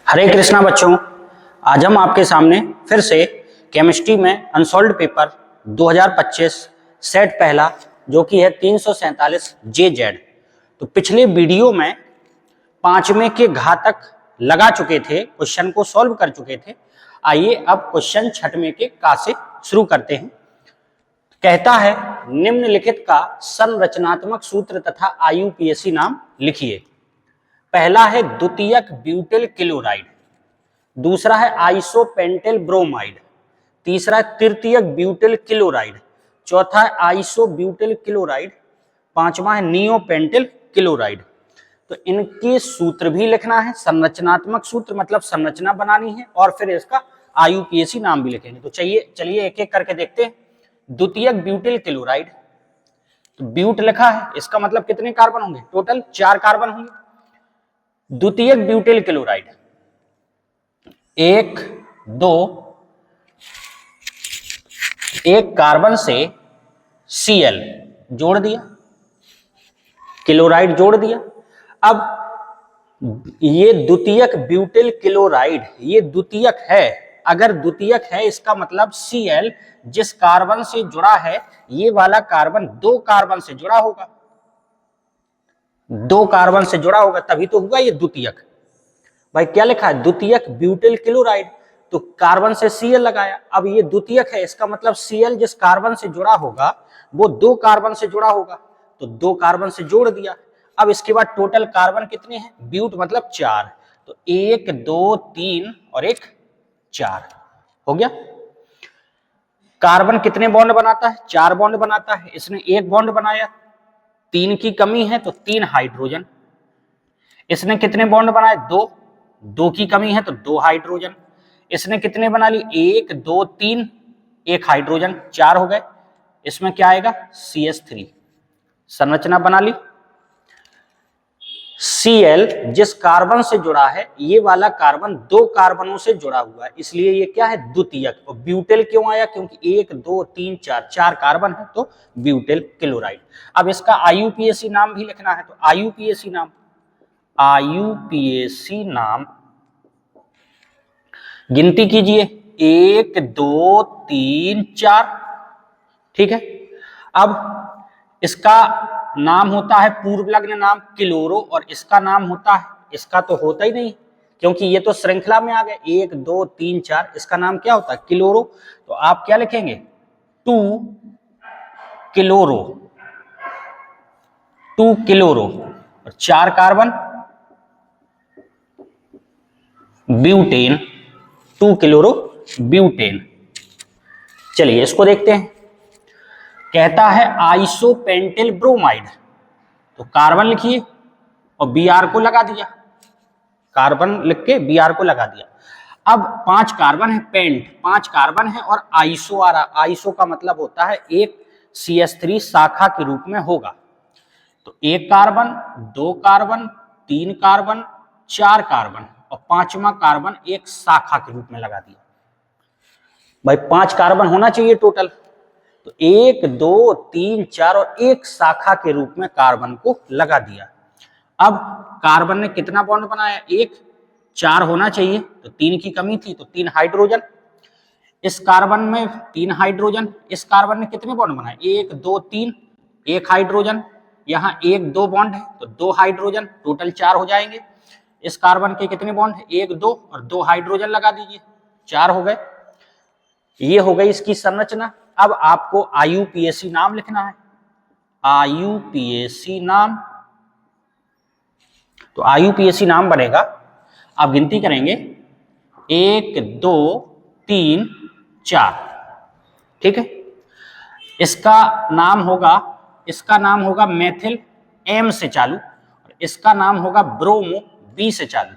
हरे कृष्णा बच्चों, आज हम आपके सामने फिर से केमिस्ट्री में अनसॉल्व्ड पेपर 2025 सेट पहला जो कि है 347 JZ। तो पिछले वीडियो में पांचवें के घातक लगा चुके थे, क्वेश्चन को सॉल्व कर चुके थे। आइए अब क्वेश्चन छठवें के का से शुरू करते हैं। कहता है निम्नलिखित का संरचनात्मक सूत्र तथा IUPAC नाम लिखिए। पहला है द्वितीयक ब्यूटिल क्लोराइड, दूसरा है आइसोपेंटेल ब्रोमाइड, तीसरा है तृतीयक ब्यूटिल क्लोराइड, चौथा है आइसोब्यूटिल क्लोराइड, पांचवा है नियोपेंटिल क्लोराइड। तो इनके सूत्र भी लिखना है, संरचनात्मक सूत्र मतलब संरचना बनानी है, और फिर इसका IUPAC नाम भी लिखेंगे। तो चलिए एक एक करके देखते हैं। द्वितीयक ब्यूटिल क्लोराइड, तो ब्यूट लिखा है, इसका मतलब कितने कार्बन होंगे? टोटल 4 कार्बन होंगे। द्वितीयक ब्यूटिल क्लोराइड 1 2, एक कार्बन से Cl जोड़ दिया, क्लोराइड जोड़ दिया। अब ये द्वितीयक ब्यूटिल क्लोराइड ये द्वितीयक है, अगर द्वितीयक है इसका मतलब Cl जिस कार्बन से जुड़ा है ये वाला कार्बन 2 कार्बन से जुड़ा होगा, 2 कार्बन से जुड़ा होगा तभी तो हुआ ये द्वितीयक। भाई क्या लिखा है? द्वितीयक ब्यूटिल क्लोराइड, तो कार्बन से Cl लगाया। अब ये द्वितीयक है, इसका मतलब Cl जिस कार्बन से जुड़ा होगा वो 2 कार्बन से जुड़ा होगा, तो 2 कार्बन से जोड़ दिया। अब इसके बाद टोटल कार्बन कितने हैं? ब्यूट मतलब 4, तो 1 2 3 और 1 4 हो गया। कार्बन कितने बॉन्ड बनाता है? 4 बॉन्ड बनाता है, इसने 1 बॉन्ड बनाया, 3 की कमी है तो 3 हाइड्रोजन। इसने कितने बॉन्ड बनाए? 2, 2 की कमी है तो 2 हाइड्रोजन। इसने कितने बना ली? 1 2 3, 1 हाइड्रोजन, 4 हो गए। इसमें क्या आएगा? CH3। संरचना बना ली। Cl जिस कार्बन से जुड़ा है ये वाला कार्बन 2 कार्बनों से जुड़ा हुआ है, इसलिए ये क्या है? द्वितीयक। और ब्यूटिल क्यों आया? क्योंकि 1 2 3 4 4 कार्बन है तो ब्यूटिल क्लोराइड। अब इसका IUPAC नाम भी लिखना है, तो IUPAC नाम गिनती कीजिए, 1 2 3 4, ठीक है। अब इसका नाम होता है पूर्वलग्न नाम क्लोरो, और इसका नाम होता है, इसका तो होता ही नहीं क्योंकि ये तो श्रृंखला में आ गए, 1 2 3 4, इसका नाम क्या होता है? क्लोरो। तो आप क्या लिखेंगे? 2 क्लोरो, 2 क्लोरो और 4 कार्बन ब्यूटेन, 2 क्लोरो ब्यूटेन। चलिए इसको देखते हैं। कहता है आइसोपेंटेल ब्रोमाइड, तो कार्बन लिखिए और Br को लगा दिया, कार्बन लिख के Br को लगा दिया। अब 5 कार्बन है, पेंट 5 कार्बन है और आइसो आ रहा, आइसो का मतलब होता है एक CH3 शाखा के रूप में होगा। तो 1 कार्बन 2 कार्बन 3 कार्बन 4 कार्बन और 5वां कार्बन एक शाखा के रूप में लगा दिया। भाई 5 कार्बन होना चाहिए टोटल, तो 1 2 3 4 और एक शाखा के रूप में कार्बन को लगा दिया। अब कार्बन ने कितना बॉन्ड बनाया? 1, 4 होना चाहिए, तो 3 की कमी थी तो 3 हाइड्रोजन। इस कार्बन में 3 हाइड्रोजन, इस कार्बन ने कितने बॉन्ड बनाए? 1 2 3, 1 हाइड्रोजन, यहाँ 1 2 बॉन्ड है तो 2 हाइड्रोजन, टोटल 4 हो जाएंगे। इस कार्बन के कितने बॉन्ड है? 1 2 और 2 हाइड्रोजन लगा दीजिए, 4 हो गए। ये हो गई इसकी संरचना। अब आपको IUPAC नाम लिखना है, IUPAC नाम। तो IUPAC नाम बनेगा, आप गिनती करेंगे 1 2 3 4, ठीक है। इसका नाम होगा मेथिल M से चालू, और इसका नाम होगा ब्रोमो B से चालू।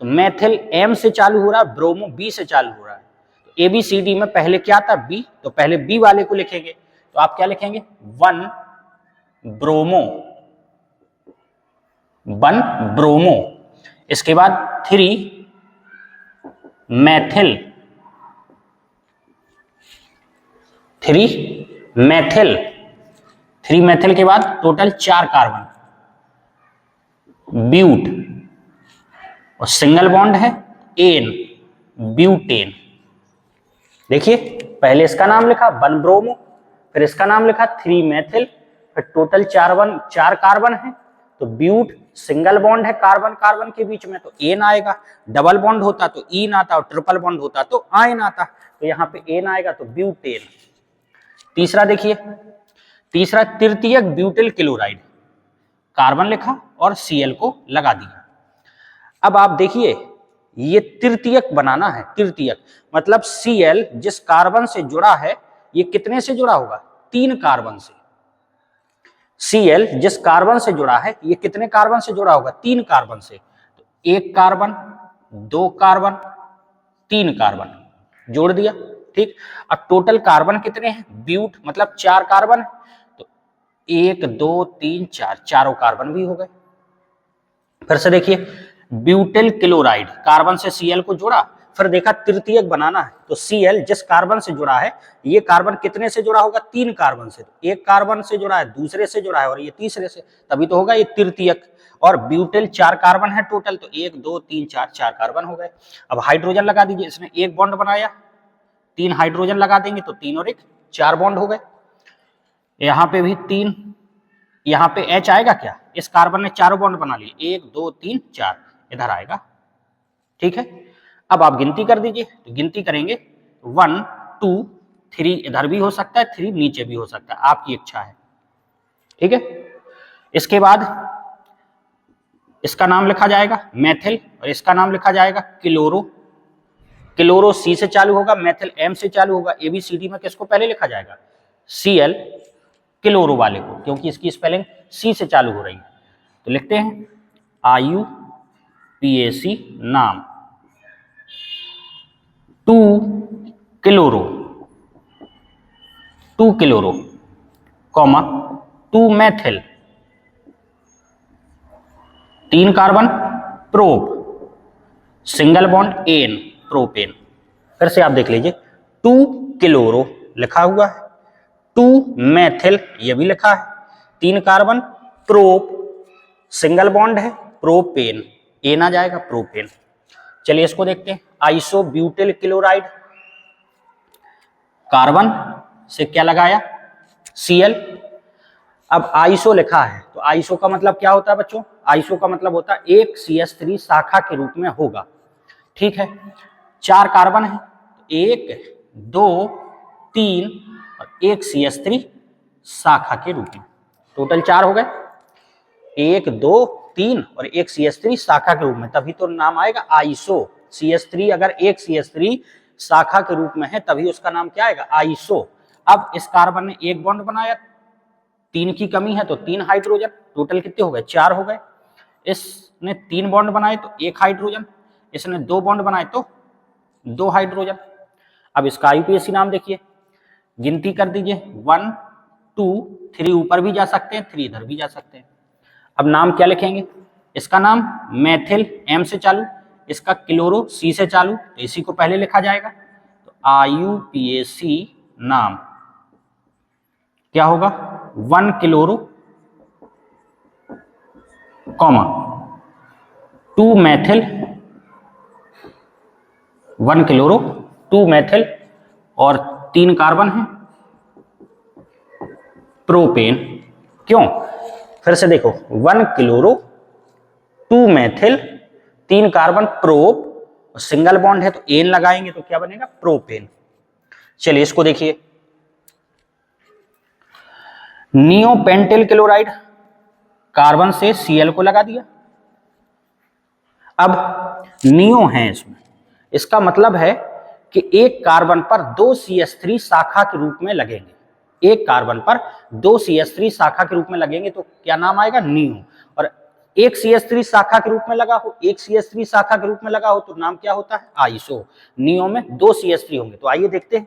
तो मेथिल M से चालू हो रहा है, ब्रोमो B से चालू हो रहा है। तो ABCD में पहले क्या था? B, तो पहले B वाले को लिखेंगे, तो आप क्या लिखेंगे? 1 ब्रोमो, 1 ब्रोमो। इसके बाद 3 मेथिल, 3 मेथिल, 3 मेथिल के बाद टोटल 4 कार्बन ब्यूट, और सिंगल बॉन्ड है एन ब्यूटेन। देखिए पहले इसका नाम लिखा 1 ब्रोमो, फिर इसका नाम लिखा 3 मेथिल, फिर टोटल 4 कार्बन है, तो ब्यूट सिंगल बॉन्ड है कार्बन कार्बन के बीच में तो एन आएगा, डबल बॉन्ड होता तो ईन आता और ट्रिपल बॉन्ड होता तो आयन आता, तो यहाँ पे एन आएगा तो ब्यूटेन। तीसरा देखिए, तीसरा तृतीयक ब्यूटिल क्लोराइड, कार्बन लिखा और Cl को लगा दिया। अब आप देखिए ये तृतीयक बनाना है, तृतीयक मतलब Cl जिस कार्बन से जुड़ा है ये कितने से जुड़ा होगा, 3 कार्बन से। Cl जिस कार्बन से जुड़ा है ये कितने कार्बन से जुड़ा होगा, 3 कार्बन से, तो 1 कार्बन 2 कार्बन 3 कार्बन जोड़ दिया, ठीक। अब टोटल कार्बन कितने हैं, ब्यूट मतलब 4 कार्बन है, तो 1 2 3 4 चारों कार्बन भी हो गए। फिर से देखिए ब्यूटिल क्लोराइड, कार्बन से Cl को जोड़ा, फिर देखा तृतीयक बनाना है, तो Cl जिस कार्बन से जुड़ा है ये कार्बन कितने से जुड़ा होगा, 3 कार्बन से, तो 1 कार्बन से जुड़ा है, दूसरे से जुड़ा है और ये तीसरे से, तभी तो होगा ये तृतीयक। और ब्यूटिल 4 कार्बन है टोटल, तो 1 2 3 4 4 कार्बन हो गए। अब हाइड्रोजन लगा दीजिए, इसने 1 बॉन्ड बनाया, 3 हाइड्रोजन लगा देंगे तो 3 और 1 4 बॉन्ड हो गए। यहाँ पे भी 3, यहाँ पे H आएगा क्या, इस कार्बन ने 4 बॉन्ड बना लिए, 1 2 3 4 इधर आएगा, ठीक है। अब आप गिनती कर दीजिए, तो गिनती करेंगे 1 2 3 इधर भी हो सकता है, 3 नीचे भी हो सकता है, आपकी इच्छा है, ठीक है। इसके बाद इसका नाम लिखा जाएगा मेथिल और इसका नाम लिखा जाएगा क्लोरो। क्लोरो C से चालू होगा, मेथिल M से चालू होगा, ABCD में किसको पहले लिखा जाएगा, Cl क्लोरो वाले को, क्योंकि इसकी स्पेलिंग C से चालू हो रही है, तो लिखते हैं IUPAC नाम 2 chloro, 2 chloro comma 2 methyl, 3 carbon prop, single bond ane propane. फिर से आप देख लीजिए 2 क्लोरो लिखा हुआ है, 2 मेथिल ये भी लिखा है, 3 कार्बन प्रोप, सिंगल बॉन्ड है प्रोपेन, एन आ जाएगा प्रोपेन। चलिए इसको देखते हैं, आइसोब्यूटिल क्लोराइड, कार्बन से क्या लगाया Cl। अब आइसो लिखा है तो आइसो का मतलब क्या होता है बच्चों, आइसो का मतलब होता है एक CH3 शाखा के रूप में होगा, ठीक है। 4 कार्बन है, 1 2 3 और 1 CH3 शाखा के रूप में, टोटल 4 हो गए, 1 2 3 और 1 CH3 शाखा के रूप में, तभी तो नाम आएगा आइसो। CH3 अगर 1 CH3 शाखा के रूप में है तभी उसका नाम क्या आएगा, आइसो। अब इस कार्बन ने 1 बॉन्ड बनाया, 3 की कमी है तो 3 हाइड्रोजन, टोटल कितने हो गए, 4 हो गए। इसने 3 बॉन्ड बनाए तो 1 हाइड्रोजन, इसने 2 बॉन्ड बनाए तो 2 हाइड्रोजन। अब इसका IUPAC नाम देखिए, गिनती कर दीजिए 1 2 3 ऊपर भी जा सकते हैं, 3 इधर भी जा सकते हैं। अब नाम क्या लिखेंगे, इसका नाम मेथिल M से चालू, इसका क्लोरो C से चालू, तो इसी को पहले लिखा जाएगा, तो IUPAC नाम क्या होगा, 1 chloro comma 2 methyl, 1 chloro 2 methyl और 3 कार्बन है प्रोपेन। क्यों, फिर से देखो 1 chloro 2 methyl 3 carbon prop, single bond है तो एन लगाएंगे तो क्या बनेगा, प्रोपेन। चलिए इसको देखिए, नियोपेंटिल क्लोराइड, कार्बन से Cl को लगा दिया। अब नियो है इसमें, इसका मतलब है कि एक कार्बन पर 2 CH3 शाखा के रूप में लगेंगे, एक कार्बन पर 2 CH3 शाखा के रूप में लगेंगे तो क्या नाम आएगा, नियो। और एक CH3 शाखा के रूप में लगा हो, एक CH3 शाखा के रूप में लगा हो तो नाम क्या होता है, आइसो। नियो में 2 CH3 होंगे, तो आइए देखते हैं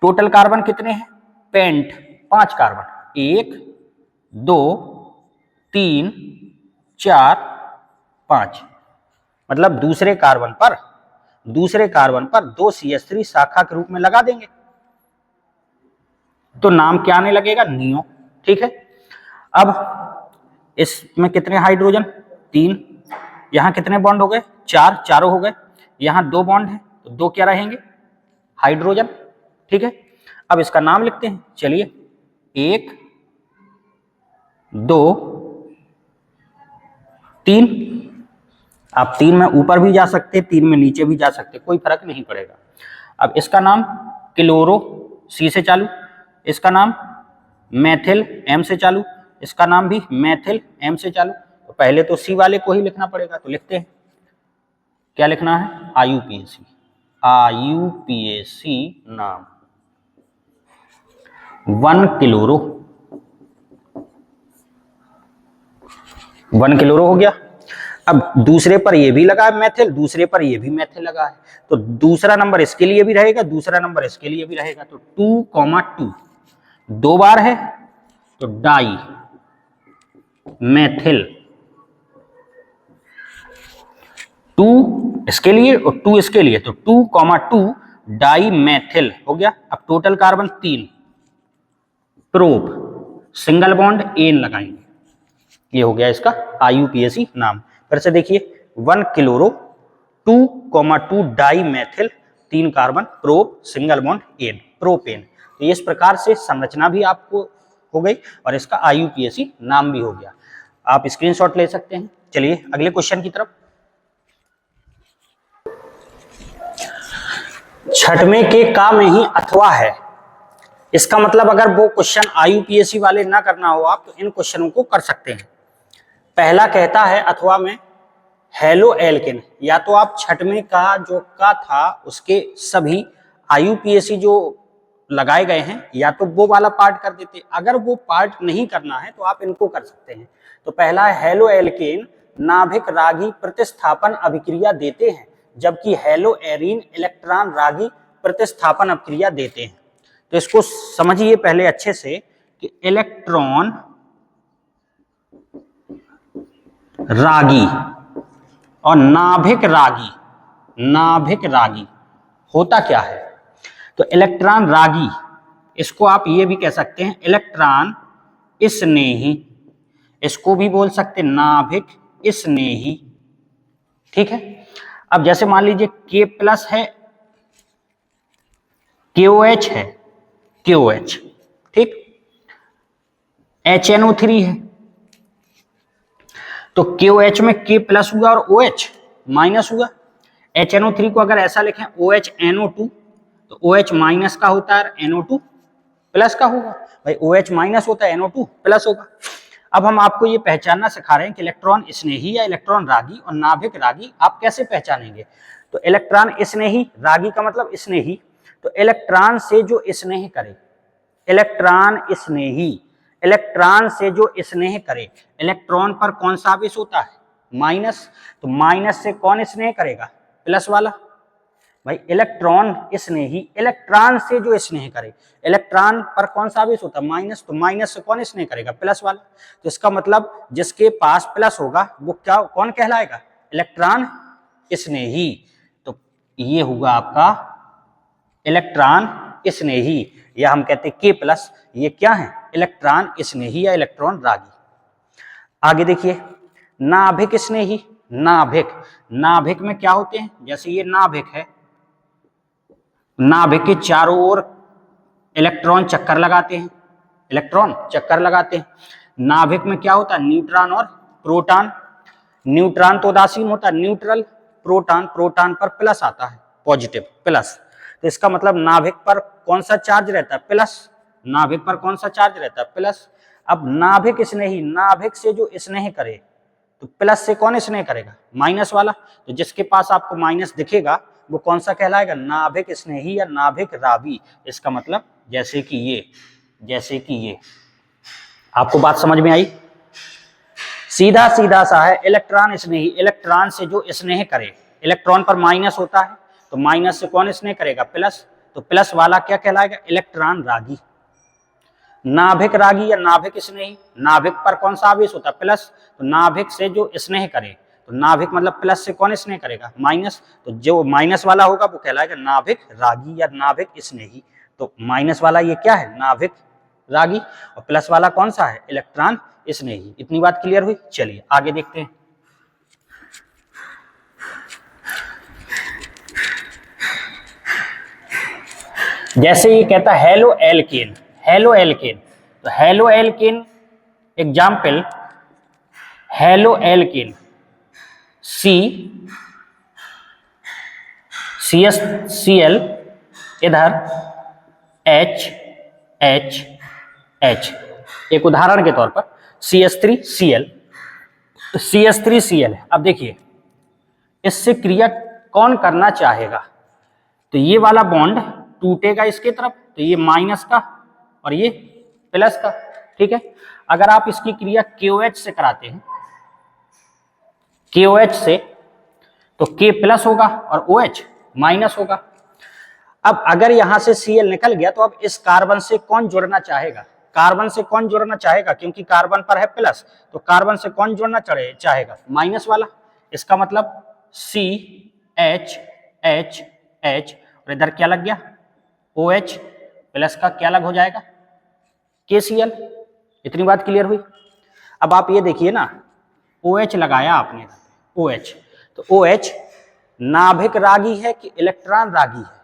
टोटल कार्बन कितने हैं, पेंट 5 कार्बन, 1 2 3 4 5, मतलब दूसरे कार्बन पर 2 CH3 शाखा के रूप में लगा देंगे तो नाम क्या आने लगेगा, नियो, ठीक है। अब इसमें कितने हाइड्रोजन, 3, यहां कितने बॉन्ड हो गए, 4, चारों हो गए, यहां 2 बॉन्ड है तो 2 क्या रहेंगे, हाइड्रोजन। ठीक है, अब इसका नाम लिखते हैं। चलिए 1 2 3। आप 3 में ऊपर भी जा सकते, 3 में नीचे भी जा सकते, कोई फर्क नहीं पड़ेगा। अब इसका नाम क्लोरो, सी से चालू, इसका नाम मेथिल, एम से चालू, इसका नाम भी मेथिल, एम से चालू। तो पहले तो सी वाले को ही लिखना पड़ेगा, तो लिखते हैं। क्या लिखना है, आईयूपीएसी, आईयूपीएसी नाम 1 क्लोरो, 1 क्लोरो हो गया। अब दूसरे पर ये भी लगा है मेथिल, दूसरे पर ये भी मेथिल लगा है, तो दूसरा नंबर इसके लिए भी रहेगा, दूसरा नंबर इसके लिए भी रहेगा। तो 2,2 2 बार है तो डाई मेथिल, 2 इसके लिए और 2 इसके लिए, तो 2,2 डाई मेथिल हो गया। अब total carbon 3, prop, single bond ane लगाएंगे, ये हो गया इसका आईयूपीएसी नाम। फिर से देखिए 1 chloro, 2,2 di methyl, 3 carbon, prop, single bond ane, propane. तो इस प्रकार से संरचना भी आपको हो गई और इसका आईयूपीएसी नाम भी हो गया। आप स्क्रीनशॉट ले सकते हैं। चलिए अगले क्वेश्चन की तरफ। 6वें के का में ही अथवा है, इसका मतलब अगर वो क्वेश्चन आईयूपीएसी वाले ना करना हो आप, तो इन क्वेश्चनों को कर सकते हैं। पहला कहता है अथवा में हेलो एल्केन, या तो आप 6वें का जो का था उसके सभी आईयूपीएसी जो लगाए गए हैं, या तो वो वाला पार्ट कर देते। अगर वो पार्ट नहीं करना है तो आप इनको कर सकते हैं। तो पहला है हेलो एल्केन नाभिक रागी प्रतिस्थापन अभिक्रिया देते हैं, जबकि हेलो एरीन इलेक्ट्रॉन रागी प्रतिस्थापन अभिक्रिया देते हैं। तो इसको समझिए पहले अच्छे से कि इलेक्ट्रॉन रागी और नाभिक रागी, नाभिक रागी होता क्या है। तो इलेक्ट्रॉन रागी, इसको आप ये भी कह सकते हैं इलेक्ट्रॉन स्नेही, इसको भी बोल सकते नाभिक स्नेही। ठीक है, अब जैसे मान लीजिए K+ है, KOH है, KOH, ठीक, HNO3 है, तो KOH में K+ हुआ और OH माइनस हुआ। HNO3 को अगर ऐसा लिखें OHNO2, तो OH माइनस का होता है, NO2 प्लस का होगा। भाई OH माइनस होता है, NO2 प्लस होगा। अब हम आपको ये पहचानना सिखा रहे हैं कि इलेक्ट्रॉन स्नेही या इलेक्ट्रॉन रागी और नाभिक रागी आप कैसे पहचानेंगे। तो इलेक्ट्रॉन स्नेही, रागी का मतलब स्नेही, तो इलेक्ट्रॉन से जो स्नेह करे, इलेक्ट्रॉन स्नेही, इलेक्ट्रॉन से जो स्नेह करे, इलेक्ट्रॉन पर कौन सा आवेश होता है, माइनस, तो माइनस से कौन स्नेह करेगा, प्लस वाला। भाई इलेक्ट्रॉन स्नेही, इलेक्ट्रॉन से जो स्नेह करे, इलेक्ट्रॉन पर कौन सा आवेश होता है, माइनस, तो माइनस से कौन स्नेह करेगा, प्लस वाला। तो इसका मतलब जिसके पास प्लस होगा वो क्या, कौन कहलाएगा, इलेक्ट्रॉन स्नेही। तो ये हुआ आपका इलेक्ट्रॉन स्नेही, या हम कहते हैं K+, ये क्या है, इलेक्ट्रॉन स्नेही या इलेक्ट्रॉन रागी। आगे देखिए नाभिक स्नेही, नाभिक, नाभिक में क्या होते हैं, जैसे ये नाभिक है, नाभिक के चारों ओर इलेक्ट्रॉन चक्कर लगाते हैं, इलेक्ट्रॉन चक्कर लगाते हैं। नाभिक में क्या होता है, न्यूट्रॉन और प्रोटॉन, न्यूट्रॉन तो उदासीन होता है, न्यूट्रल, प्रोटॉन, प्रोटॉन पर प्लस आता है, पॉजिटिव प्लस। तो इसका मतलब नाभिक पर कौन सा चार्ज रहता है, प्लस, नाभिक पर कौन सा चार्ज रहता है, प्लस। अब नाभिक स्नेही, नाभिक से जो स्नेह करे, तो प्लस से कौन स्नेह करेगा, माइनस वाला। तो जिसके पास आपको माइनस दिखेगा वो कौन सा कहलाएगा, नाभिक स्नेही या नाभिक रागी। इसका मतलब जैसे कि ये, जैसे कि ये, आपको बात समझ में आई। सीधा सीधा सा है, इलेक्ट्रॉन स्नेही, इलेक्ट्रॉन से जो स्नेह करे, इलेक्ट्रॉन पर माइनस होता है तो माइनस से कौन स्नेह करेगा, प्लस, तो प्लस वाला क्या कहलाएगा, इलेक्ट्रॉन रागी। नाभिक रागी या नाभिक स्नेही, नाभिक पर कौन सा आवेश होता है, प्लस, तो नाभिक से जो स्नेह करे, तो नाभिक मतलब प्लस से कौन स्नेह करेगा, माइनस, तो जो माइनस वाला होगा वो कहलाएगा नाभिक रागी या नाभिक स्नेही। तो माइनस वाला ये क्या है, नाभिक रागी, और प्लस वाला कौन सा है, इलेक्ट्रॉन स्नेही। इतनी बात क्लियर हुई। चलिए आगे देखते हैं। जैसे ये कहता है हेलो एल्केन, हेलो एल्केन, तो haloalkane example, haloalkane C C S C L, इधर एच एच एच, एक उदाहरण के तौर पर CH3Cl, तो CH3Cl है। अब देखिए इससे क्रिया कौन करना चाहेगा, तो ये वाला बॉन्ड टूटेगा इसके तरफ, तो ये माइनस का और ये प्लस का, ठीक है। अगर आप इसकी क्रिया KOH से कराते हैं, KOH से, तो K प्लस होगा और OH माइनस होगा। अब अगर यहां से Cl निकल गया तो अब इस कार्बन से कौन जुड़ना चाहेगा, कार्बन से कौन जुड़ना चाहेगा, क्योंकि कार्बन पर है प्लस, तो कार्बन से कौन जुड़ना चाहेगा, माइनस वाला। इसका मतलब CH H H और इधर क्या लग गया, OH प्लस का क्या लग हो जाएगा, KCl। इतनी बात क्लियर हुई। अब आप ये देखिए ना, OH लगाया आपने, OH, तो OH नाभिक रागी है कि इलेक्ट्रॉन रागी है,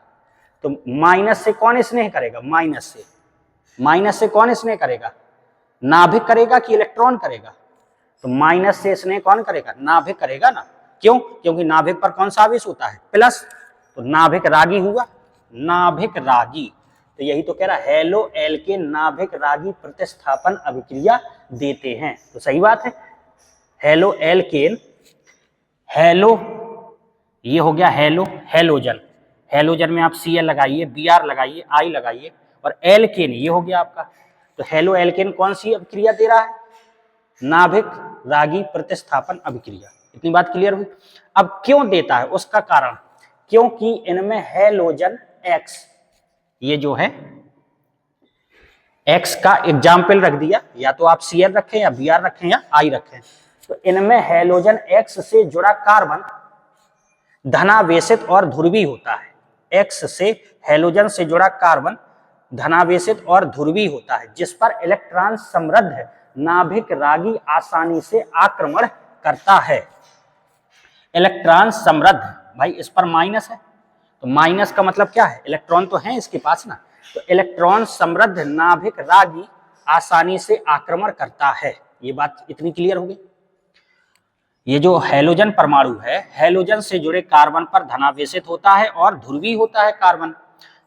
तो माइनस से कौन स्नेह करेगा, माइनस से कौन स्नेह करेगा, नाभिक करेगा कि इलेक्ट्रॉन करेगा, तो माइनस से स्नेह कौन करेगा, नाभिक करेगा ना। क्यों, क्योंकि नाभिक पर कौन सा आवेश होता है, प्लस, तो नाभिक रागी हुआ, नाभिक रागी। तो यही तो कह रहा है हेलो एल्केन नाभिक रागी प्रतिस्थापन अभिक्रिया देते हैं, तो सही बात है। हेलो एल्केन, हेलो ये हो गया हेलो, हेलोजन, हेलोजन में आप Cl लगाइए, Br लगाइए, I लगाइए, और एल्केन ये हो गया आपका। तो हेलो एल्केन कौन सी अभिक्रिया दे रहा है, नाभिक रागी प्रतिस्थापन अभिक्रिया। इतनी बात क्लियर हुई। अब क्यों देता है, उसका कारण, क्योंकि इनमें हेलोजन X, ये जो है X का एग्जाम्पल रख दिया, या तो आप Cl रखें या Br रखें या I रखें, तो इनमें हेलोजन X से जुड़ा कार्बन धनावेशित और ध्रुवी होता है। X से हेलोजन से जुड़ा कार्बन धनावेशित और ध्रुवी होता है, जिस पर इलेक्ट्रॉन समृद्ध नाभिक रागी आसानी से आक्रमण करता है। इलेक्ट्रॉन समृद्ध, भाई इस पर माइनस है, तो माइनस का मतलब क्या है, इलेक्ट्रॉन तो है इसके पास ना, तो इलेक्ट्रॉन समृद्ध नाभिक रागी आसानी से आक्रमण करता है। ये बात इतनी क्लियर हो गई। ये जो हेलोजन परमाणु है, हेलोजन से जुड़े कार्बन पर धनावेशित होता है और ध्रुवी होता है कार्बन,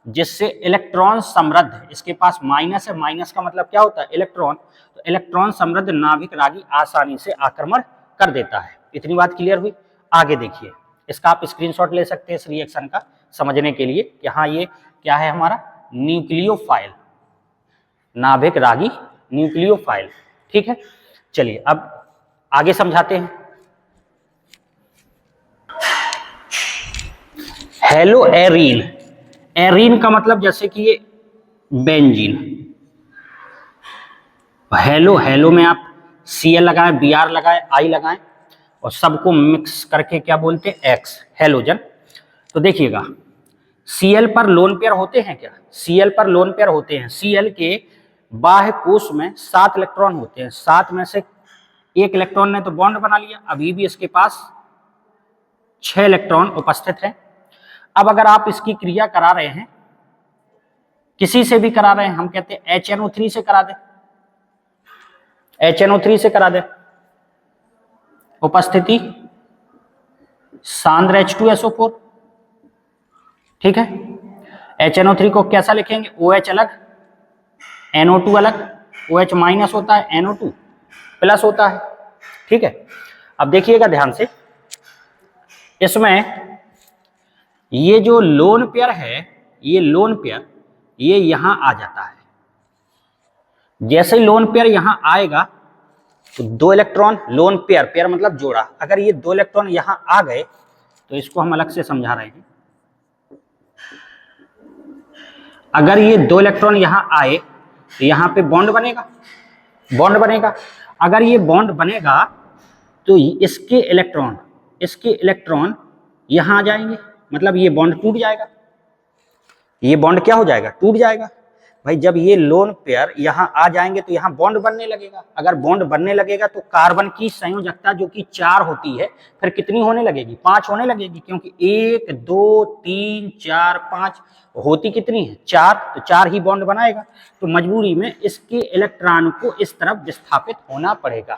जिससे इलेक्ट्रॉन समृद्ध, इसके पास माइनस है, माइनस का मतलब क्या होता है, इलेक्ट्रॉन, तो इलेक्ट्रॉन समृद्ध नाभिक रागी आसानी से आक्रमण कर देता है। इतनी बात क्लियर हुई। आगे देखिए, इसका आप स्क्रीनशॉट ले सकते हैं इस रिएक्शन का समझने के लिए कि हाँ ये क्या है हमारा, न्यूक्लियोफाइल, नाभिक रागी न्यूक्लियोफाइल, ठीक है। चलिए अब आगे समझाते हैं। हेलो एरीन, एरीन का मतलब जैसे कि ये बेंजीन, हेलो, हेलो में आप Cl लगाएं, Br लगाएं, I लगाएं और सबको मिक्स करके क्या बोलते हैं, X, हेलोजन। तो देखिएगा Cl पर लोन पेयर होते हैं क्या, Cl पर लोन पेयर होते हैं। Cl के बाह्य कोश में 7 इलेक्ट्रॉन होते हैं, 7 में से एक इलेक्ट्रॉन ने तो बॉन्ड बना लिया, अभी भी इसके पास 6 इलेक्ट्रॉन उपस्थित हैं। अब अगर आप इसकी क्रिया करा रहे हैं, किसी से भी करा रहे हैं, हम कहते हैं HNO3 से करा दें, HNO3 से करा दें, उपस्थिति सांद्र H2SO4, ठीक है। HNO3 को कैसा लिखेंगे, OH अलग, NO2 अलग, OH माइनस होता है, NO2 प्लस होता है, ठीक है। अब देखिएगा ध्यान से, इसमें ये जो लोन पेयर है, ये लोन पेयर ये यहां आ जाता है। जैसे ही लोन पेयर यहां आएगा तो 2 इलेक्ट्रॉन, लोन पेयर, पेयर मतलब जोड़ा, अगर ये 2 इलेक्ट्रॉन यहां आ गए तो इसको हम अलग से समझा रहे हैं। अगर ये 2 इलेक्ट्रॉन यहां आए तो यहां पे बॉन्ड बनेगा, बॉन्ड बनेगा। अगर ये बॉन्ड बनेगा तो इसके इलेक्ट्रॉन यहां आ जाएंगे, मतलब ये बॉन्ड टूट जाएगा, ये बॉन्ड क्या हो जाएगा, टूट जाएगा। भाई जब ये लोन पेयर यहाँ आ जाएंगे तो यहाँ बॉन्ड बनने लगेगा। अगर बॉन्ड बनने लगेगा तो कार्बन की संयोजकता जो कि 4 होती है फिर कितनी होने लगेगी, 5 होने लगेगी, क्योंकि 1 2 3 4 5 होती कितनी है 4, तो 4 ही बॉन्ड बनाएगा। तो मजबूरी में इसके इलेक्ट्रॉन को इस तरफ विस्थापित होना पड़ेगा।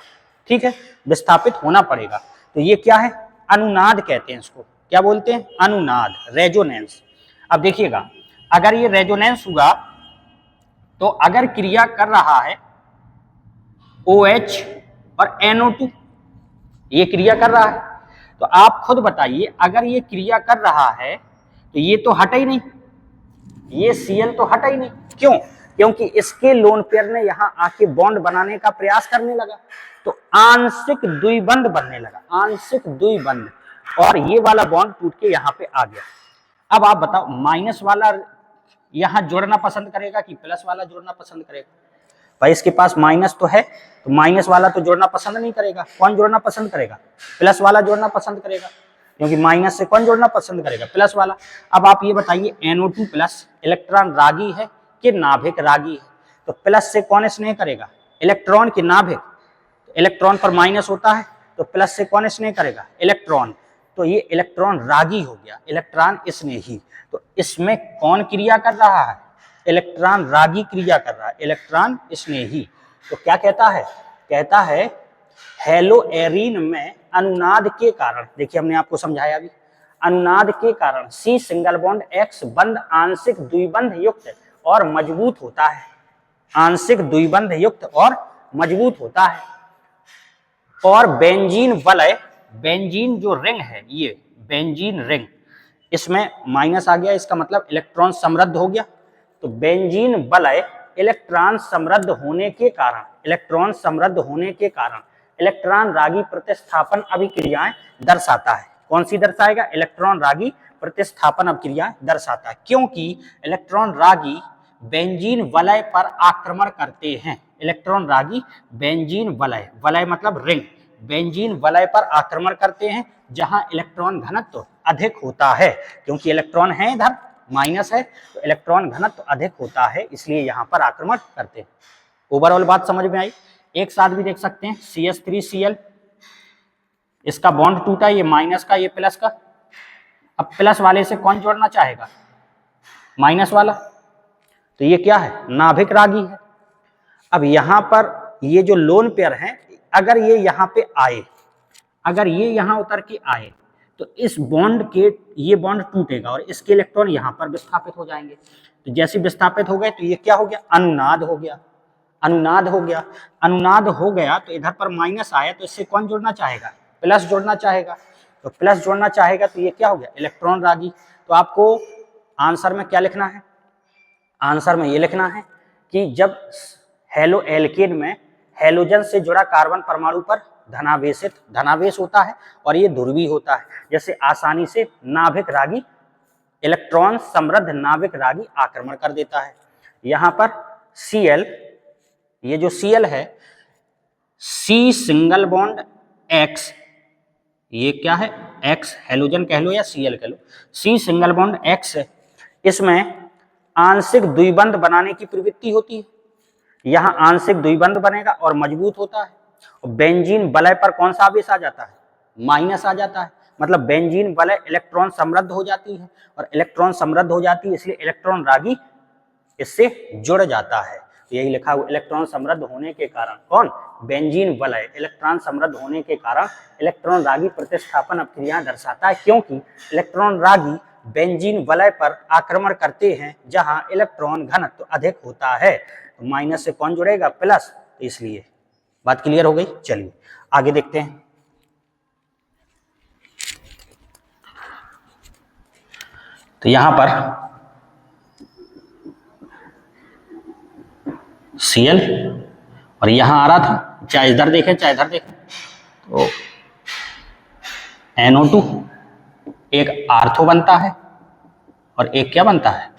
ठीक है, विस्थापित होना पड़ेगा। तो ये क्या है, अनुनाद कहते हैं इसको। क्या बोलते हैं, अनुनाद, रेजोनेंस। अब देखिएगा, अगर ये रेजोनेंस हुआ तो अगर क्रिया कर रहा है OH और NO2, ये क्रिया कर रहा है, तो आप खुद बताइए अगर ये क्रिया कर रहा है तो ये तो हटा ही नहीं, ये Cl तो हटा ही नहीं। क्यों, क्योंकि इसके लोन पेयर ने यहां आके बॉन्ड बनाने का प्रयास करने लगा, तो आंशिक द्विबंध बनने लगा, आंशिक द्विबंध, और ये वाला बॉन्ड टूट के यहां पे आ गया। अब आप बताओ माइनस वाला यहां जोड़ना पसंद करेगा कि प्लस वाला जोड़ना पसंद करेगा? भाई इसके पास माइनस तो है, तो माइनस वाला तो जोड़ना पसंद नहीं करेगा। कौन जोड़ना पसंद करेगा? प्लस वाला जोड़ना पसंद करेगा, क्योंकि माइनस से कौन जोड़ना पसंद करेगा? प्लस वाला। अब आप ये बताइए NO2 प्लस इलेक्ट्रॉन रागी है कि नाभिक रागी है? तो प्लस से कौन स्नेह करेगा? इलेक्ट्रॉन की नाभिक। तो इलेक्ट्रॉन पर माइनस होता है तो प्लस से कौन स्नेह करेगा? इलेक्ट्रॉन। तो ये इलेक्ट्रॉन रागी हो गया, इलेक्ट्रॉन स्नेही। तो इसमें कौन क्रिया कर रहा है? इलेक्ट्रॉन रागी क्रिया कर रहा है, इलेक्ट्रॉन स्नेही। तो क्या कहता है? कहता है हेलो एरीन में अनुनाद के कारण, देखिए हमने आपको समझाया अभी, अनुनाद के कारण C सिंगल बॉन्ड X बंध आंशिक द्विबंध युक्त और मजबूत होता है, आंशिक द्विबंध युक्त और मजबूत होता है। और बेंजीन वलय, बेंजीन जो रिंग है, ये बेंजीन रिंग, इसमें माइनस आ गया, इसका मतलब इलेक्ट्रॉन समृद्ध हो गया। तो बेंजीन वलय इलेक्ट्रॉन समृद्ध होने के कारण, इलेक्ट्रॉन समृद्ध होने के कारण इलेक्ट्रॉन रागी प्रतिस्थापन अभिक्रियाएं दर्शाता है। कौन सी दर्शाएगा? इलेक्ट्रॉन रागी प्रतिस्थापन अभिक्रियाएं दर्शाता है, क्योंकि इलेक्ट्रॉन रागी बेंजीन वलय पर आक्रमण करते हैं। इलेक्ट्रॉन रागी बेंजीन वलय, वलय मतलब रिंग, बेंजीन वलय पर आक्रमण करते हैं जहां इलेक्ट्रॉन घनत्व अधिक होता है, क्योंकि इलेक्ट्रॉन है इधर माइनस है, तो इलेक्ट्रॉन घनत्व अधिक होता है, इसलिए यहां पर आक्रमण करते हैं। ओवरऑल बात समझ में आई? एक साथ भी देख सकते हैं, CH3Cl, इसका बॉन्ड टूटा, ये माइनस का, ये प्लस का। अब प्लस वाले से कौन जोड़ना चाहेगा? माइनस वाला। तो ये क्या है? नाभिक रागी है। अब यहां पर ये जो लोन पेयर हैं, अगर ये यहां पे आए, अगर ये यहां उतर के आए तो इस बॉन्ड के, ये बॉन्ड टूटेगा और इसके इलेक्ट्रॉन यहां पर विस्थापित हो जाएंगे। तो जैसे विस्थापित हो गए तो ये क्या हो गया? अनुनाद हो गया, अनुनाद हो गया। अनुनाद हो गया तो इधर पर माइनस आया, तो इससे कौन जोड़ना चाहेगा? प्लस जोड़ना चाहेगा। तो प्लस जोड़ना चाहेगा तो ये क्या हो गया? इलेक्ट्रॉन रागी। तो आपको आंसर में क्या लिखना है? आंसर में ये लिखना है कि जब हेलो एल्केन में हेलोजन से जुड़ा कार्बन परमाणु पर धनावेश होता है और ये ध्रुवीय होता है, जैसे आसानी से नाभिक रागी, इलेक्ट्रॉन समृद्ध नाभिक रागी आक्रमण कर देता है। यहां पर Cl, ये जो Cl है, C सिंगल बॉन्ड X, ये क्या है? X हेलोजन कह लो या Cl कह लो, C सिंगल बॉन्ड X है, इसमें आंशिक द्विबंध बनाने की प्रवृत्ति होती है। यहां आंशिक द्विबंध बनेगा और मजबूत होता है। बेंजीन वलय पर कौन सा आवेश आ जाता है? माइनस आ जाता है, मतलब बेंजीन वलय इलेक्ट्रॉन समृद्ध हो जाती है, और इलेक्ट्रॉन समृद्ध हो जाती है इसलिए इलेक्ट्रॉन रागी इससे जुड़ जाता है। तो यही लिखा हुआ, इलेक्ट्रॉन समृद्ध होने के कारण, कौन? बेंजीन वलय इलेक्ट्रॉन समृद्ध होने के कारण इलेक्ट्रॉन रागी प्रतिस्थापन अभिक्रियाएं दर्शाता है, क्योंकि इलेक्ट्रॉन रागी बेंजीन वलय पर आक्रमण करते हैं जहां इलेक्ट्रॉन घनत्व अधिक होता है। तो माइनस से कौन जुड़ेगा? प्लस। तो इसलिए बात क्लियर हो गई। चलिए आगे देखते हैं। तो यहां पर Cl और यहां आ रहा था, चाहे इधर देखें चाहे इधर देखें, तो NO2 एक आर्थो बनता है और एक क्या बनता है?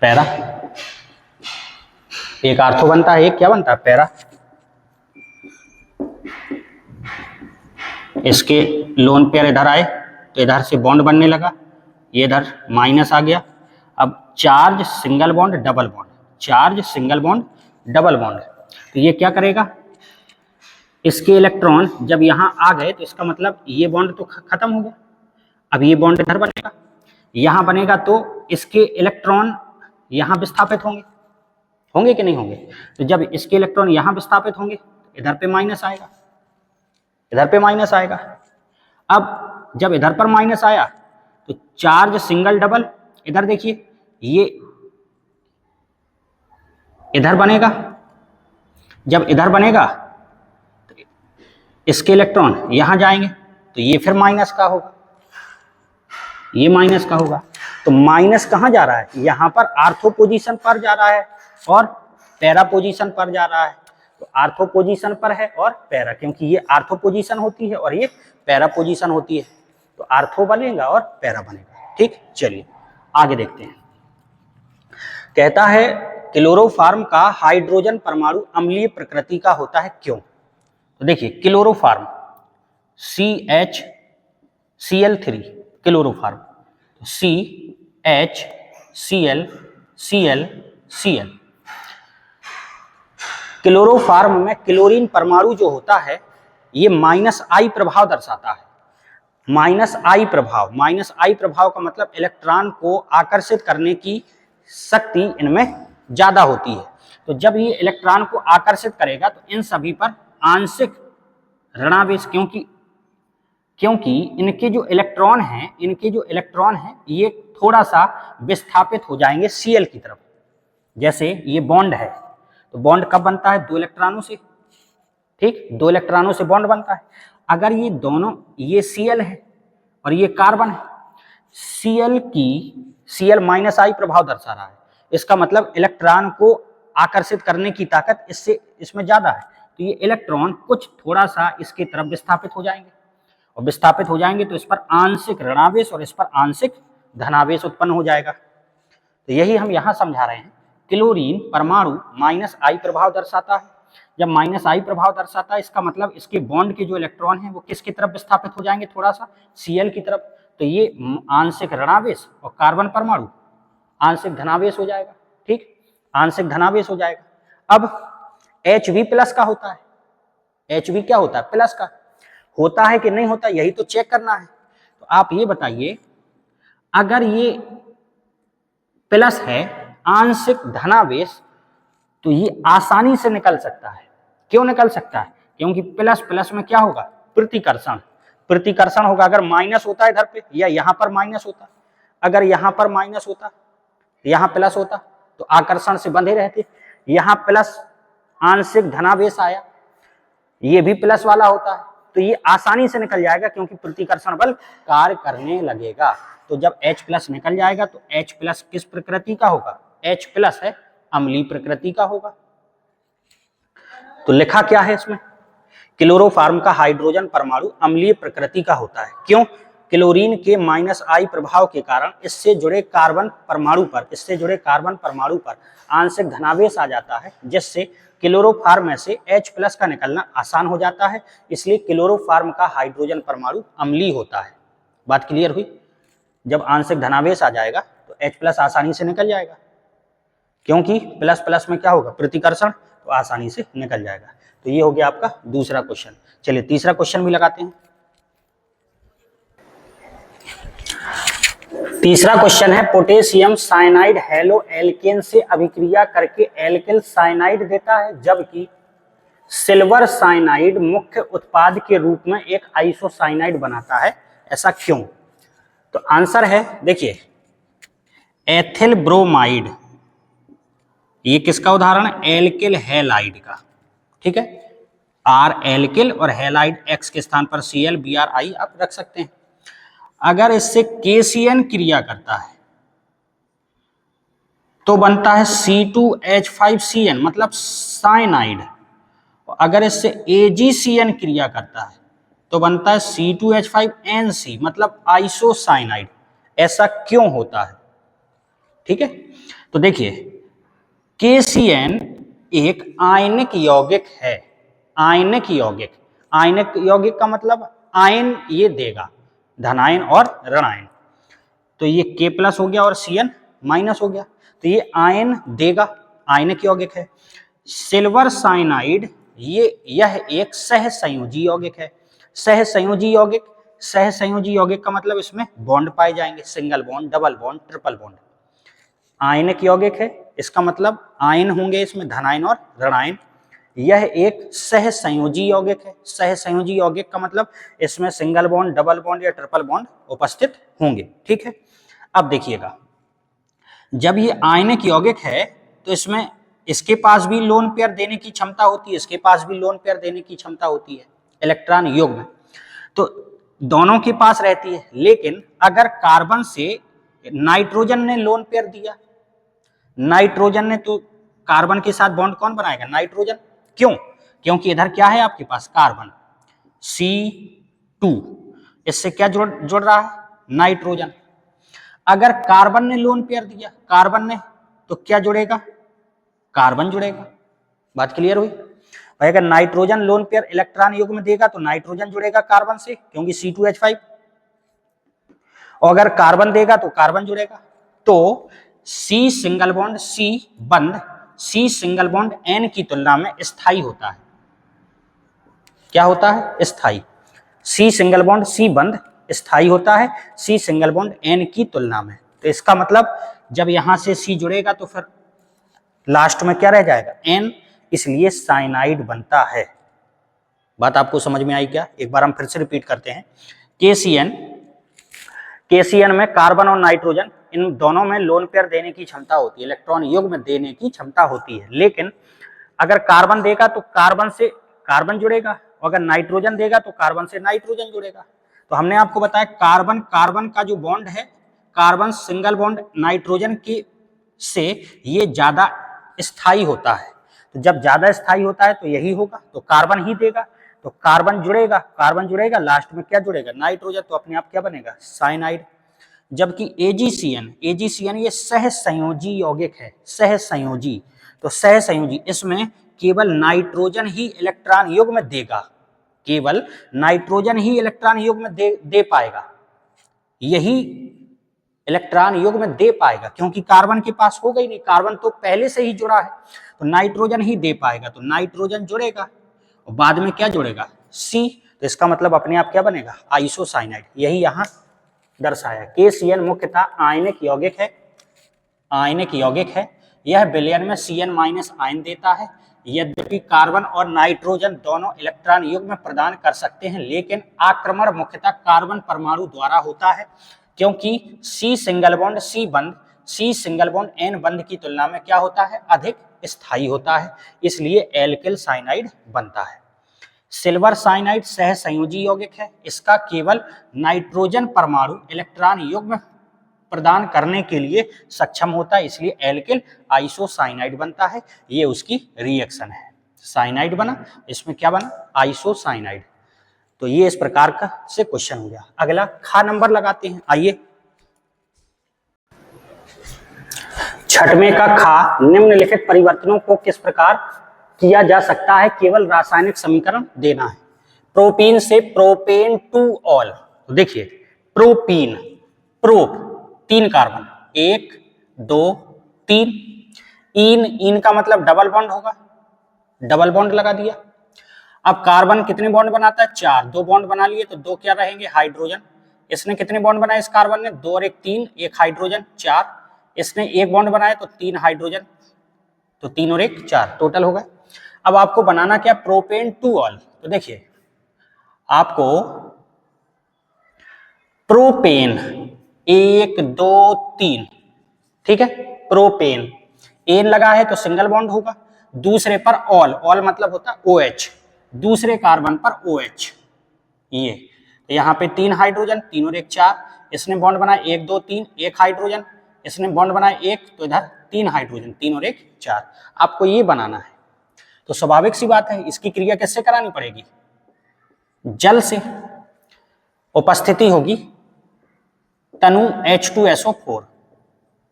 पैरा। एक आर्थो बनता है, एक क्या बनता है? पैरा। इसके लोन पेयर इधर आए तो इधर से बॉन्ड बनने लगा, ये इधर माइनस आ गया। अब charge single bond double bond, charge single bond double bond, तो ये क्या करेगा, इसके इलेक्ट्रॉन जब यहां आ गए तो इसका मतलब ये बॉन्ड तो खत्म हो गया। अब ये बॉन्ड इधर बनेगा, यहां बनेगा, तो इसके इलेक्ट्रॉन यहां विस्थापित होंगे, होंगे कि नहीं होंगे। तो जब इसके इलेक्ट्रॉन यहां विस्थापित होंगे तो इधर पे माइनस आएगा, इधर पे माइनस आएगा। अब जब इधर पर माइनस आया तो चार्ज सिंगल डबल, इधर देखिए ये इधर बनेगा, जब इधर बनेगा तो इसके इलेक्ट्रॉन यहां जाएंगे तो ये फिर माइनस का होगा, ये माइनस का होगा। तो माइनस कहां जा रहा है, यहां पर आर्थो पोजीशन पर जा रहा है और पैरा पोजीशन पर जा रहा है। तो आर्थो पोजीशन पर है और पैरा, क्योंकि ये आर्थो पोजीशन होती है और ये पैरा पोजीशन होती है, तो आर्थो बनेगा और पैरा बनेगा। ठीक, चलिए आगे देखते हैं। कहता है क्लोरोफॉर्म का हाइड्रोजन परमाणु अम्लीय प्रकृति का होता है, क्यों। तो देखिए chloroform CHCl3, chloroform CHCl, chloroform में क्लोरीन परमाणु जो होता है ये -I प्रभाव दर्शाता है। -I प्रभाव, -I प्रभाव का मतलब इलेक्ट्रॉन को आकर्षित करने की शक्ति इनमें ज्यादा होती है। तो जब ये इलेक्ट्रॉन को आकर्षित करेगा तो इन सभी पर आंशिक ऋणावेश, क्योंकि इनके जो इलेक्ट्रॉन हैं ये थोड़ा सा विस्थापित हो जाएंगे Cl की तरफ। जैसे ये बॉन्ड है तो बॉन्ड कब बनता है, 2 इलेक्ट्रॉनों से, ठीक, 2 इलेक्ट्रॉनों से बॉन्ड बनता है। अगर ये दोनों, ये Cl है और ये कार्बन है, Cl -I प्रभाव दर्शा रहा है, इसका मतलब इलेक्ट्रॉन को आकर्षित करने की ताकत इसमें ज्यादा है। तो ये इलेक्ट्रॉन कुछ थोड़ा सा इसकी तरफ विस्थापित हो जाएंगे, और विस्थापित हो जाएंगे तो इस पर आंशिक ऋणावेश और इस पर आंशिक धनावेश उत्पन्न हो जाएगा। तो यही हम यहां समझा रहे हैं। क्लोरीन परमाणु -I प्रभाव दर्शाता है। जब -I प्रभाव दर्शाता है इसका मतलब इसके बॉन्ड के जो इलेक्ट्रॉन हैं वो किसकी तरफ विस्थापित हो जाएंगे, थोड़ा सा Cl की तरफ। तो ये आंशिक ऋणावेश और कार्बन परमाणु आंशिक धनावेश हो जाएगा, ठीक, आंशिक धनावेश हो जाएगा। अब Hv+ का होता है, Hv क्या होता है, प्लस का होता है कि नहीं होता, यही तो चेक करना है। तो आप ये बताइए, अगर ये प्लस है आंशिक धनावेश तो ये आसानी से निकल सकता है। क्यों निकल सकता है, क्योंकि प्लस प्लस में क्या होगा, प्रतिकर्षण, प्रतिकर्षण होगा। अगर माइनस होता है इधर पे या यहां पर माइनस होता, अगर यहां पर माइनस होता यहां प्लस होता तो आकर्षण से बंधे रहते। यहां प्लस आंशिक धनावेश आया, ये भी प्लस वाला होता है तो ये आसानी से निकल जाएगा क्योंकि प्रतिकर्षण बल कार्य करने लगेगा। तो जब H+ निकल जाएगा तो H+ किस प्रकृति का होगा, H+ है अम्लीय प्रकृति का होगा। तो लिखा क्या है इसमें, क्लोरोफॉर्म का हाइड्रोजन परमाणु अम्लीय प्रकृति का होता है, क्यों, क्लोरीन के -I प्रभाव के कारण इससे जुड़े कार्बन परमाणु पर आंशिक धनावेश आ जाता है, जिससे क्लोरोफॉर्म में से H+ का निकलना आसान हो जाता है। इसलिए क्लोरोफॉर्म का हाइड्रोजन परमाणु अम्लीय होता है। बात क्लियर हुई। जब आंशिक धनावेश आ जाएगा तो H+ आसानी से निकल जाएगा, क्योंकि प्लस प्लस में क्या होगा, प्रतिकर्षण, तो आसानी से निकल जाएगा। तो ये हो गया आपका दूसरा क्वेश्चन। चलिए तीसरा क्वेश्चन भी लगाते हैं। तीसरा क्वेश्चन है, पोटेशियम साइनाइड हेलो एल्केन से अभिक्रिया करके एल्किल साइनाइड देता है, जबकि सिल्वर साइनाइड मुख्य उत्पाद के रूप में एक आइसोसाइनाइड बनाता है, ऐसा क्यों। तो आंसर है, देखिए एथिल ब्रोमाइड, ये किसका उदाहरण है, एल्किल हैलाइड का, ठीक है, R एल्किल और हैलाइड X के स्थान पर Cl Br I आप रख सकते हैं। अगर इससे KCN क्रिया करता है तो बनता है C2H5CN मतलब साइनाइड, अगर इससे AgCN क्रिया करता है तो बनता है C2H5NC मतलब आइसोसाइनाइड। ऐसा क्यों होता है, ठीक है। तो देखिए KCN एक आयनिक यौगिक है, आयनिक यौगिक, आयनिक यौगिक का मतलब आयन ये देगा, धनायन और ऋणायन। तो ये K+ हो गया और CN माइनस हो गया, तो ये आयन देगा, आयनिक यौगिक है। सिल्वर साइनाइड यह एक सहसंयोजी यौगिक है। सहसंयोजी यौगिक, सहसंयोजी यौगिक का मतलब इसमें बॉन्ड पाए जाएंगे, single bond, double bond, triple bond. आयनिक यौगिक है, इसका मतलब आयन होंगे इसमें, धनायन और ऋणायन। यह एक सहसंयोजी यौगिक है। सहसंयोजी यौगिक का मतलब इसमें सिंगल बॉन्ड, डबल बॉन्ड या ट्रिपल बॉन्ड उपस्थित होंगे। ठीक है, अब देखिएगा, जब ये आयनिक यौगिक है तो इसमें इसके पास भी लोन पेयर देने की क्षमता होती है, इसके पास भी लोन पेयर देने की क्षमता होती है, इलेक्ट्रॉन युग्म, तो दोनों के पास रहती है। लेकिन अगर कार्बन से नाइट्रोजन ने लोन पेयर दिया, नाइट्रोजन ने, तो कार्बन के साथ बॉन्ड कौन बनाएगा? नाइट्रोजन। क्यों? क्योंकि इधर क्या है आपके पास? कार्बन C2, इससे क्या जुड़ रहा है? नाइट्रोजन। अगर कार्बन ने लोन पेयर दिया, कार्बन ने, तो क्या जुड़ेगा? कार्बन जुड़ेगा। बात क्लियर हुई भाई? अगर नाइट्रोजन लोन पेयर इलेक्ट्रॉन युग्म देगा तो नाइट्रोजन जुड़ेगा कार्बन से, क्योंकि C2H5, और अगर कार्बन देगा तो कार्बन जुड़ेगा। तो C सिंगल बॉन्ड C बंद, C सिंगल बॉन्ड N की तुलना में स्थायी होता है। क्या होता है? स्थायी। C सिंगल बॉन्ड C बंद स्थायी होता है C सिंगल बॉन्ड N की तुलना में। तो इसका मतलब जब यहां से C जुड़ेगा तो फिर लास्ट में क्या रह जाएगा? N, इसलिए साइनाइड बनता है। बात आपको समझ में आई क्या? एक बार हम फिर से रिपीट करते हैं। KCN में कार्बन और नाइट्रोजन, इन दोनों में लोन पेयर देने की क्षमता होती है, इलेक्ट्रॉन युग्म देने की क्षमता होती है। लेकिन अगर कार्बन देगा तो कार्बन से कार्बन जुड़ेगा, और अगर नाइट्रोजन देगा तो कार्बन से नाइट्रोजन जुड़ेगा। तो हमने आपको बताया कार्बन कार्बन का जो बॉन्ड है, कार्बन सिंगल बॉन्ड नाइट्रोजन के से ये ज्यादा स्थायी होता है। तो जब ज्यादा स्थायी होता है तो यही होगा, तो कार्बन ही देगा, तो कार्बन जुड़ेगा, कार्बन जुड़ेगा, लास्ट में क्या जुड़ेगा? नाइट्रोजन, तो अपने आप क्या बनेगा? साइनाइड। जबकि AgCN ये सहसंयोजी यौगिक है, सहसंयोजी। तो सहसंयोजी, इसमें केवल नाइट्रोजन ही इलेक्ट्रॉन युग्म देगा, केवल नाइट्रोजन ही इलेक्ट्रॉन युग्म दे पाएगा, यही इलेक्ट्रॉन युग्म दे पाएगा, क्योंकि कार्बन के पास होगा ही नहीं, कार्बन तो पहले से ही जुड़ा है, तो नाइट्रोजन ही दे पाएगा। तो नाइट्रोजन जुड़ेगा और बाद में क्या जुड़ेगा? C। तो इसका मतलब अपने आप क्या बनेगा? आइसोसाइनाइड। यही यहां दर्शाया। KCN मुख्यतः आयनिक यौगिक है, आयनिक यौगिक है। यह विलयन में Cn- आयन देता है। यद्यपि कार्बन और नाइट्रोजन दोनों इलेक्ट्रॉन युग्म प्रदान कर सकते हैं, लेकिन आक्रमण मुख्यतः कार्बन परमाणु द्वारा होता है, क्योंकि C सिंगल बॉन्ड C बंद C सिंगल बॉन्ड N बंद की तुलना में क्या होता है? अधिक स्थायी होता है, इसलिए एल्किल साइनाइड बनता है। सिल्वर साइनाइड सहसंयोजी यौगिक है, इसका केवल नाइट्रोजन परमाणु इलेक्ट्रॉन युग्म प्रदान करने के लिए सक्षम होता है, इसलिए एल्किल आइसोसाइनाइड बनता है। ये उसकी रिएक्शन है, साइनाइड बना, इसमें क्या बना? आइसोसाइनाइड। तो ये इस प्रकार का से क्वेश्चन हो गया। अगला खा नंबर लगाते हैं, आइए। छठवें का खा, निम्नलिखित परिवर्तनों को किस प्रकार किया जा सकता है? केवल रासायनिक समीकरण देना है। प्रोपीन से प्रोपेन टू ऑल, तो देखिए प्रोपीन, प्रोप 3 कार्बन, 1 2 3, इन का मतलब डबल बॉन्ड होगा, डबल बॉन्ड लगा दिया। अब कार्बन कितने बॉन्ड बनाता है? 4, 2 बॉन्ड बना लिए, तो 2 क्या रहेंगे? हाइड्रोजन। इसने कितने बॉन्ड बनाए इस कार्बन ने? 2 और 1 3, 1 हाइड्रोजन, 4। इसने 1 बॉन्ड बनाया तो 3 हाइड्रोजन, तो 3 और 1 4 टोटल हो गए। अब आपको बनाना क्या? Propane two all. तो देखिए आपको प्रोपेन 1 2 3, ठीक है, प्रोपेन, एन लगा है तो सिंगल बॉन्ड होगा, दूसरे पर ऑल, ऑल मतलब होता है OH, दूसरे कार्बन पर OH, ये तो यहाँ पे 3 हाइड्रोजन, 3 और 1 4, इसने बॉन्ड बनाया 1 2 3, 1 हाइड्रोजन, इसने बॉन्ड बनाया 1, तो इधर 3 हाइड्रोजन, 3 और 1 4। आपको ये बनाना है, तो स्वाभाविक सी बात है, इसकी क्रिया किससे करानी पड़ेगी? जल से। उपस्थिति होगी तनु H2SO4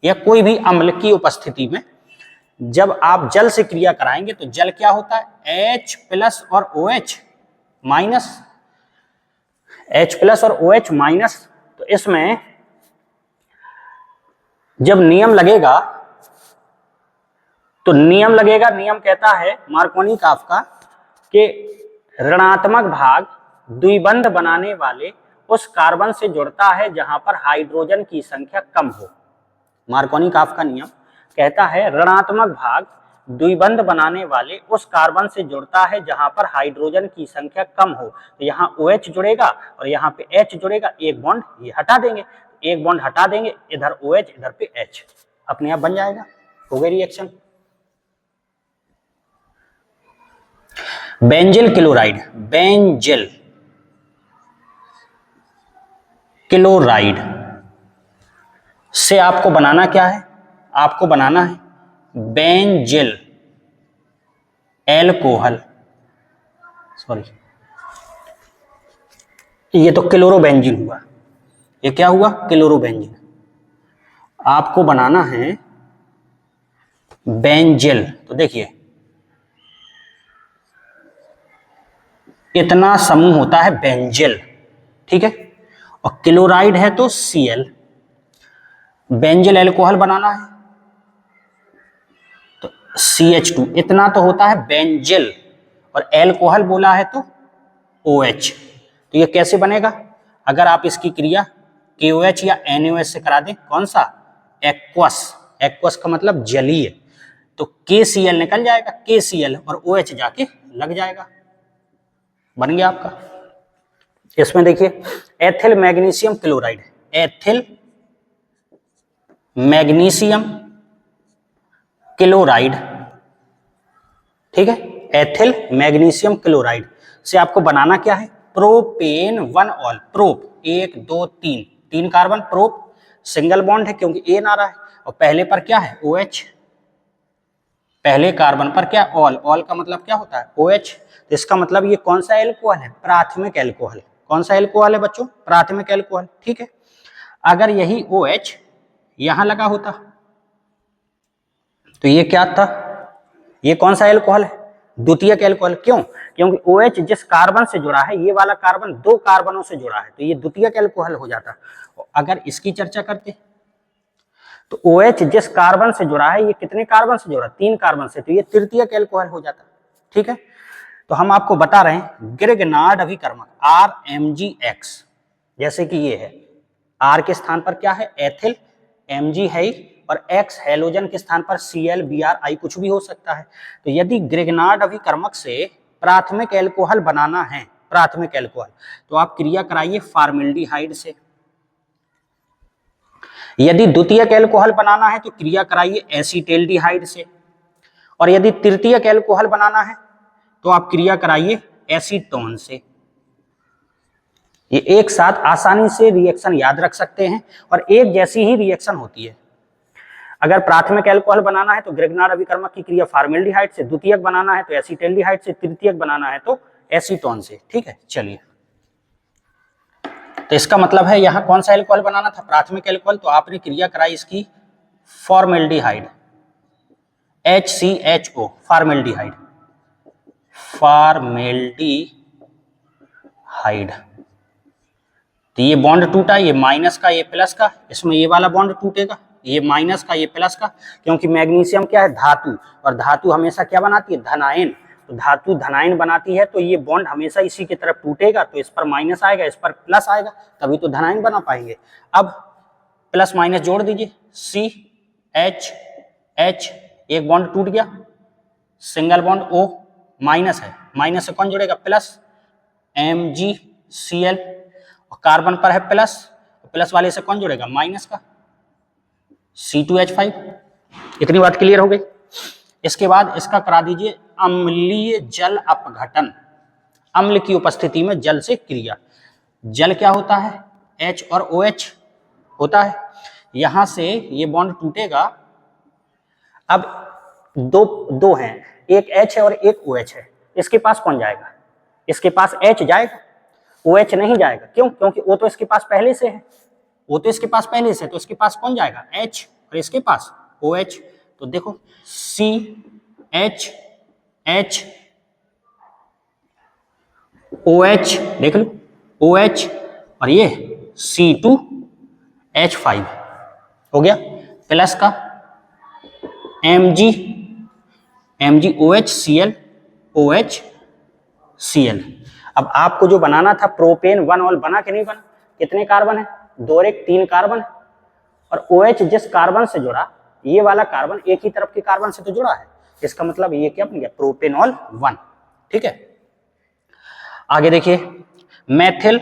या कोई भी अम्ल की उपस्थिति में जब आप जल से क्रिया कराएंगे तो जल क्या होता है? H प्लस और OH माइनस, H प्लस और OH माइनस। तो इसमें जब नियम लगेगा तो नियम कहता है मार्कोनी-काफ का कि ऋणात्मक भाग द्विबंध बनाने वाले उस कार्बन से जुड़ता है जहां पर हाइड्रोजन की संख्या कम हो। मार्कोनी-काफ का नियम कहता है ऋणात्मक भाग द्विबंध बनाने वाले उस कार्बन से जुड़ता है जहां पर हाइड्रोजन की संख्या कम हो। तो यहाँ OH जुड़ेगा और यहाँ पे H जुड़ेगा, एक बॉन्ड ये हटा देंगे, एक बॉन्ड हटा देंगे, इधर OH इधर पे H, अपने आप बन जाएगा, हो गई reaction. Benzyl chloride, benzyl chloride से आपको बनाना क्या है? आपको बनाना है बेंजिल एल्कोहल, सॉरी ये तो क्लोरोबेंजीन हुआ, ये क्या हुआ? क्लोरोबेंजीन। आपको बनाना है बेंजिल, तो देखिए इतना समूह होता है बेंजिल, ठीक है, और क्लोराइड है तो Cl। बेंजिल एल्कोहल बनाना है तो CH2, इतना तो होता है बेंजिल, और एल्कोहल बोला है तो OH। तो ये कैसे बनेगा? अगर आप इसकी क्रिया KOH या NaOH से करा दें, कौन सा? एक्वस, एक्वस का मतलब जलीय, तो KCl निकल जाएगा, KCl और OH जाके लग जाएगा, बन गया आपका। इसमें देखिए ethyl magnesium chloride, ethyl magnesium chloride, ठीक है, एथिल मैग्नीशियम क्लोराइड से आपको बनाना क्या है? Propane 1 all, prop 1 2 3, 3 carbon, prop single bond है क्योंकि एन आ रहा है, और पहले पर क्या है? OH, पहले कार्बन पर क्या? ऑल, ऑल का मतलब क्या होता है? OH। तो इसका मतलब ये कौन सा एल्कोहल है? प्राथमिक एल्कोहल। कौन सा एल्कोहल है बच्चों? प्राथमिक एल्कोहल, ठीक है। अगर यही OH यहां लगा होता तो ये क्या था? ये कौन सा एल्कोहल है? द्वितीयक एल्कोहल। क्यों? क्योंकि OH जिस कार्बन से जुड़ा है, ये वाला कार्बन 2 कार्बनों से जुड़ा है, तो ये द्वितीयक एल्कोहल हो जाता। अगर इसकी चर्चा करते तो OH जिस कार्बन से जुड़ा है, ये कितने कार्बन से जुड़ा? 3 कार्बन से, तो ये तृतीयक एल्कोहल हो जाता, ठीक है। तो हम आपको बता रहे हैं ग्रिग्नार्ड अभिकर्मक RMgX, जैसे कि ये है, R के स्थान पर क्या है? एथिल, Mg है और X हेलोजन के स्थान पर Cl, Br, कुछ भी हो सकता है। तो यदि ग्रिग्नार्ड अभिकर्मक से प्राथमिक एल्कोहल बनाना है, प्राथमिक एल्कोहल, तो आप क्रिया कराइए फॉर्मेल्डिहाइड से। यदि द्वितीयक एल्कोहल बनाना है तो क्रिया कराइए एसीटेल्डिहाइड से, और यदि तृतीयक एल्कोहल बनाना है तो आप क्रिया कराइए एसीटोन से। ये एक साथ आसानी से रिएक्शन याद रख सकते हैं और एक जैसी ही रिएक्शन होती है। अगर प्राथमिक एल्कोहल बनाना है तो ग्रिग्नार्ड अभिकर्मक की क्रिया फॉर्मेल्डिहाइड से, द्वितीयक बनाना है तो एसीटेल्डिहाइड से, तृतीयक बनाना है तो एसीटोन से, ठीक है। चलिए, तो इसका मतलब है यहां कौन सा एल्कोहल बनाना था? प्राथमिक एल्कोहल, तो आपने क्रिया कराई इसकी फॉर्मेल्डिहाइड, HCHO, फॉर्मेल्डिहाइड, फॉर्मेल्डिहाइड। तो ये बॉन्ड टूटा, ये माइनस का ये प्लस का, इसमें ये वाला बॉन्ड टूटेगा, ये माइनस का ये प्लस का, क्योंकि मैग्नीशियम क्या है? धातु, और धातु हमेशा क्या बनाती है? धनायन। तो धातु धनायन बनाती है, तो ये बॉन्ड हमेशा इसी की तरफ टूटेगा, तो इस पर माइनस आएगा, इस पर प्लस आएगा, तभी तो धनायन बना पाएंगे। अब प्लस माइनस जोड़ दीजिए, CH, एक बॉन्ड टूट गया, सिंगल बॉन्ड O, माइनस है, माइनस से कौन जुड़ेगा? प्लस, MgCl, और कार्बन पर है प्लस, प्लस वाले से कौन जुड़ेगा? माइनस का, C2H5। इतनी बात क्लियर हो गई। इसके बाद इसका करा दीजिए अम्लीय जल अपघटन, अम्ल की उपस्थिति में जल से क्रिया। जल क्या होता है? H और OH होता है, यहां से ये बॉन्ड टूटेगा। अब दो हैं, एक H है और एक OH है, इसके पास कौन जाएगा? इसके पास H जाएगा, OH नहीं जाएगा। क्यों? क्योंकि O तो इसके पास पहले से है, O तो इसके पास पहले से, तो इसके पास कौन जाएगा? H, और इसके पास OH। तो देखो CH, OH, देख लो OH, और ये C2H5 हो गया। प्लस का MgOH Cl। अब आपको जो बनाना था प्रोपेन 1 ऑल, बना के नहीं बना? कितने कार्बन है? 2 और 1 3 कार्बन है, और OH जिस कार्बन से जुड़ा, ये वाला कार्बन एक ही तरफ के कार्बन से तो जुड़ा है, इसका मतलब ये क्या बन गया? प्रोपेनॉल 1। ठीक है, आगे देखिए, मेथिल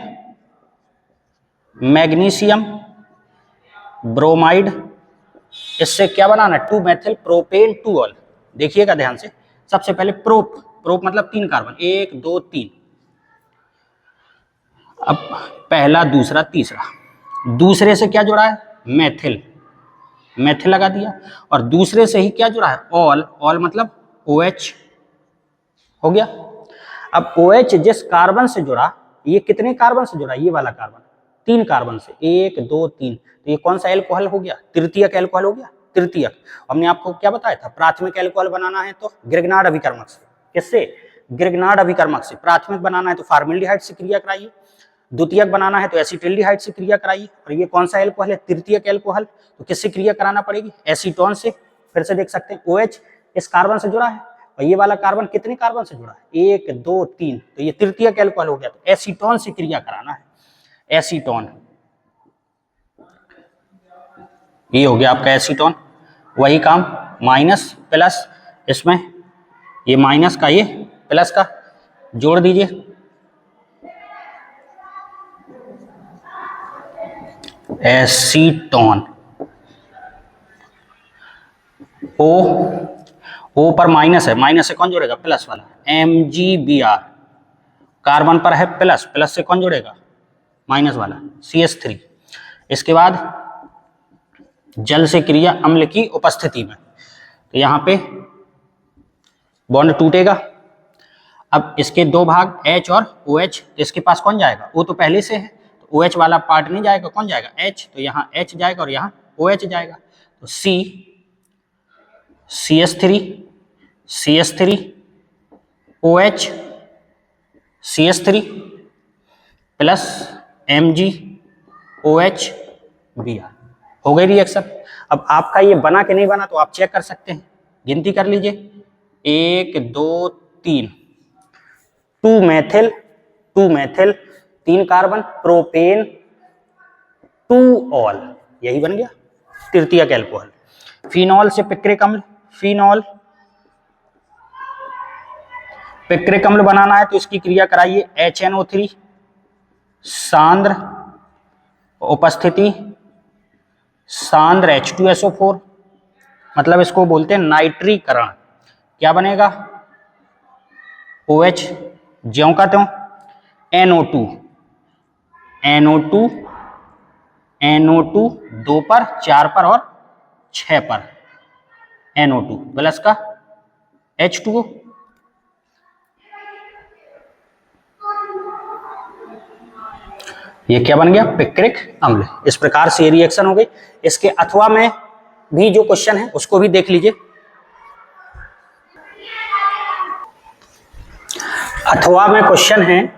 मैग्नीशियम ब्रोमाइड, इससे क्या बनाना है? 2 मेथिल प्रोपेन 2 ऑल। देखिएगा ध्यान से, सबसे पहले प्रोप मतलब 3 कार्बन, 1 2 3। अब पहला दूसरा तीसरा, दूसरे से क्या जुड़ा है? मेथिल लगा दिया, और दूसरे से ही क्या जुड़ा है? ऑल मतलब OH हो गया। अब OH जिस कार्बन से जुड़ा, ये कितने कार्बन से जुड़ा? ये वाला कार्बन 3 कार्बन से, 1 2 3। तो ये कौन सा एल्कोहल हो गया? तृतीयक एल्कोहल हो गया, तृतीयक। हमने आपको क्या बताया था? प्राथमिक एल्कोहल बनाना है तो ग्रिग्नार्ड अभिकर्मक से। किससे? ग्रिग्नार्ड अभिकर्मक से। प्राथमिक बनाना है तो फॉर्मेल्डिहाइड से क्रिया कराइए, द्वितीयक बनाना है तो एसिटिल्डिहाइड से क्रिया कराइए। और ये कौन सा एल्कोहल है? तृतीयक एल्कोहल, तो किससे क्रिया कराना पड़ेगी? एसीटोन से। फिर से देख सकते हैं, OH इस कार्बन से जुड़ा है, और ये वाला कार्बन कितने कार्बन से जुड़ा है? 1 2 3। तो ये तृतीयक एल्कोहल हो गया, तो एसीटोन से क्रिया कराना है, एसीटोन। ये हो गया आपका एसीटोन। वही काम, माइनस प्लस, इसमें ये माइनस का ये प्लस का जोड़ दीजिए, एसीटोन। ओ पर माइनस है, माइनस से कौन जोड़ेगा? प्लस वाला, MgBr। कार्बन पर है प्लस, प्लस से कौन जोड़ेगा? माइनस वाला, CH3। इसके बाद जल से क्रिया अम्ल की उपस्थिति में, तो यहां पे बॉन्ड टूटेगा। अब इसके 2 भाग, H और OH, तो इसके पास कौन जाएगा? O तो पहले से है, तो OH वाला पार्ट नहीं जाएगा, कौन जाएगा? H। तो यहाँ H जाएगा और यहाँ OH जाएगा, तो CH3 OH CH3 plus MgOH Br। हो गई रिएक्शन। अब आपका ये बना कि नहीं बना तो आप चेक कर सकते हैं, गिनती कर लीजिए, 1 2 3। 2 मेथिल 3 कार्बन, प्रोपेन 2 ऑल, यही बन गया तृतीयक एल्कोहल। फिनॉल से पिक्रिक अम्ल, पिक्रिक अम्ल बनाना है तो इसकी क्रिया कराइए, HNO3 सांद्र उपस्थिति सांद्र H2SO4, मतलब इसको बोलते हैं नाइट्रीकरण। क्या बनेगा? OH ज्यों का त्यों, NO2 2 पर 4 पर और 6 पर, NO2 प्लस का H2O। ये क्या बन गया? पिक्रिक अम्ल। इस प्रकार से रिएक्शन हो गई। इसके अथवा में भी जो क्वेश्चन है उसको भी देख लीजिए। अथवा में क्वेश्चन है,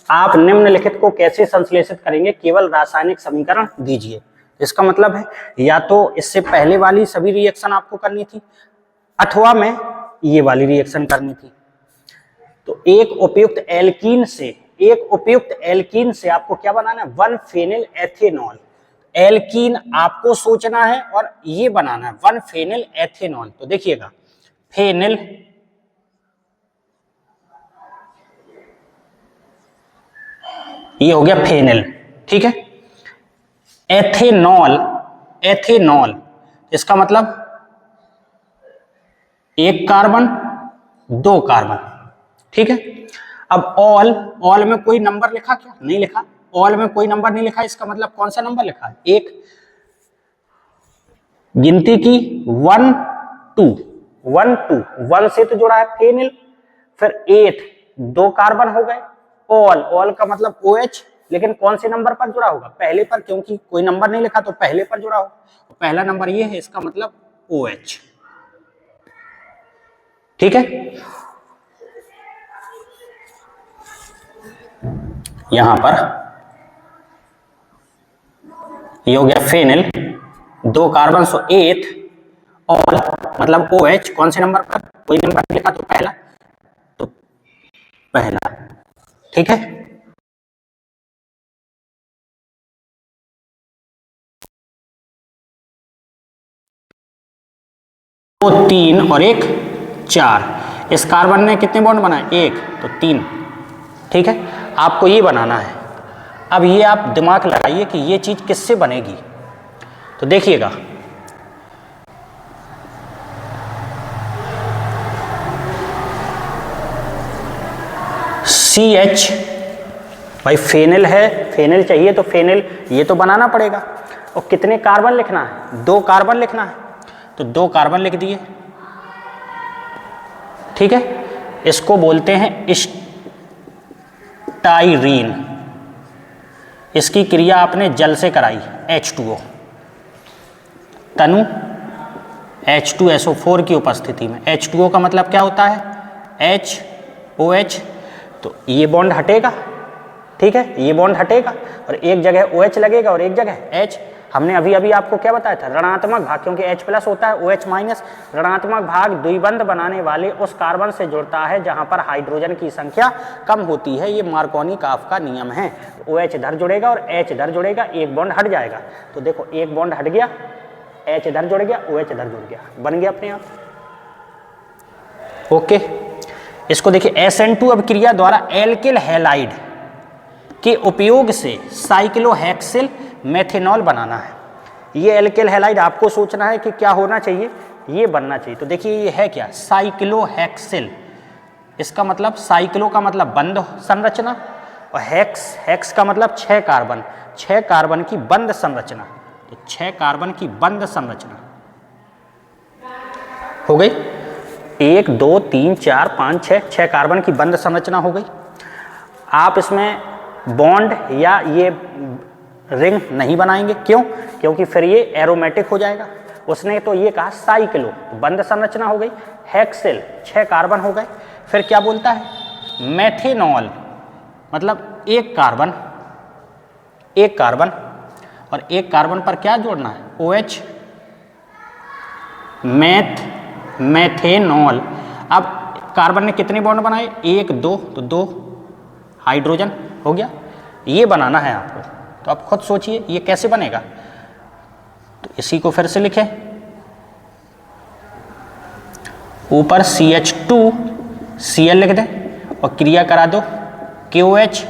आप निम्नलिखित को कैसे संश्लेषित करेंगे? केवल रासायनिक समीकरण दीजिए। इसका मतलब है या तो इससे पहले वाली सभी रिएक्शन आपको करनी थी, अथवा में ये वाली रिएक्शन करनी थी। तो एक उपयुक्त एल्कीन से आपको क्या बनाना है? 1 फेनिल एथेनॉल। एल्कीन आपको सोचना है और ये बनाना है 1 फेनिल एथेनॉल। तो देखिएगा, फेनिल ये हो गया फेनिल, ठीक है। एथेनॉल इसका मतलब 1 कार्बन 2 कार्बन, ठीक है। अब ऑल में कोई नंबर लिखा क्या? नहीं लिखा। ऑल में कोई नंबर नहीं लिखा, इसका मतलब कौन सा नंबर लिखा है? 1। गिनती की 1 2 1 से तो जुड़ा है फेनिल, फिर 8 2 कार्बन हो गए। ऑल का मतलब OH, लेकिन कौन से नंबर पर जुड़ा होगा? पहले पर, क्योंकि कोई नंबर नहीं लिखा तो पहले पर जुड़ा होगा। पहला नंबर ये है, इसका मतलब OH, ठीक है। यहां पर ये हो गया फेनिल, 2 कार्बन सो 8 और मतलब OH कौन से नंबर पर, कोई नंबर लिखा तो पहला, तो पहला, ठीक है। तो 3 और 1 4, इस कार्बन ने कितने बॉन्ड बनाए, 1, तो 3, ठीक है। आपको ये बनाना है। अब ये आप दिमाग लगाइए कि ये चीज किससे बनेगी, तो देखिएगा CH, भाई फेनिल है, फेनिल चाहिए तो फेनिल ये तो बनाना पड़ेगा। और कितने कार्बन लिखना है, 2 कार्बन लिखना है, तो 2 कार्बन लिख दिए, ठीक है। इसको बोलते हैं स्टाइरीन। इसकी क्रिया आपने जल से कराई, H2O, तनु H2SO4 की उपस्थिति में। H2O का मतलब क्या होता है, HOH, तो ये बॉन्ड हटेगा, ठीक है, ये बॉन्ड हटेगा और एक जगह OH लगेगा और एक जगह H। हमने अभी अभी आपको क्या बताया था, ऋणात्मक भाग, क्योंकि H प्लस होता है, OH माइनस, ऋणात्मक भाग द्विबंध बनाने वाले उस कार्बन से जुड़ता है जहां पर हाइड्रोजन की संख्या कम होती है। ये मार्कोनी-काफ का नियम है। OH इधर जुड़ेगा और H इधर जुड़ेगा, एक बॉन्ड हट जाएगा, तो देखो एक बॉन्ड हट गया, H इधर जुड़ गया, OH इधर जुड़ गया, बन गया अपने आप, ओके। इसको देखिए, SN2 अभिक्रिया द्वारा एल्किल हैलाइड के उपयोग से साइक्लोहेक्सिल मेथेनॉल बनाना है। ये एल्किल हैलाइड आपको सोचना है कि क्या होना चाहिए, ये बनना चाहिए। तो देखिए ये है क्या, साइक्लोहेक्सिल। इसका मतलब साइक्लो का मतलब बंद संरचना और हेक्स का मतलब 6 कार्बन, 6 कार्बन की बंद संरचना। तो 6 कार्बन की बंद संरचना हो गई, 1 2 3 4 5 6, 6 कार्बन की बंद संरचना हो गई। आप इसमें बॉन्ड या ये रिंग नहीं बनाएंगे, क्यों, क्योंकि फिर ये एरोमेटिक हो जाएगा। उसने तो ये कहा साइक्लो, बंद संरचना हो गई, हेक्सिल 6 कार्बन हो गए। फिर क्या बोलता है, मेथेनॉल, मतलब एक कार्बन और एक कार्बन पर क्या जोड़ना है, OH, मेथेनॉल। अब कार्बन ने कितने बॉन्ड बनाए, 1 2, तो 2 हाइड्रोजन हो गया। ये बनाना है आपको, तो आप खुद सोचिए ये कैसे बनेगा। तो इसी को फिर से लिखें, ऊपर CH2Cl लिख दें और क्रिया करा दो, KOH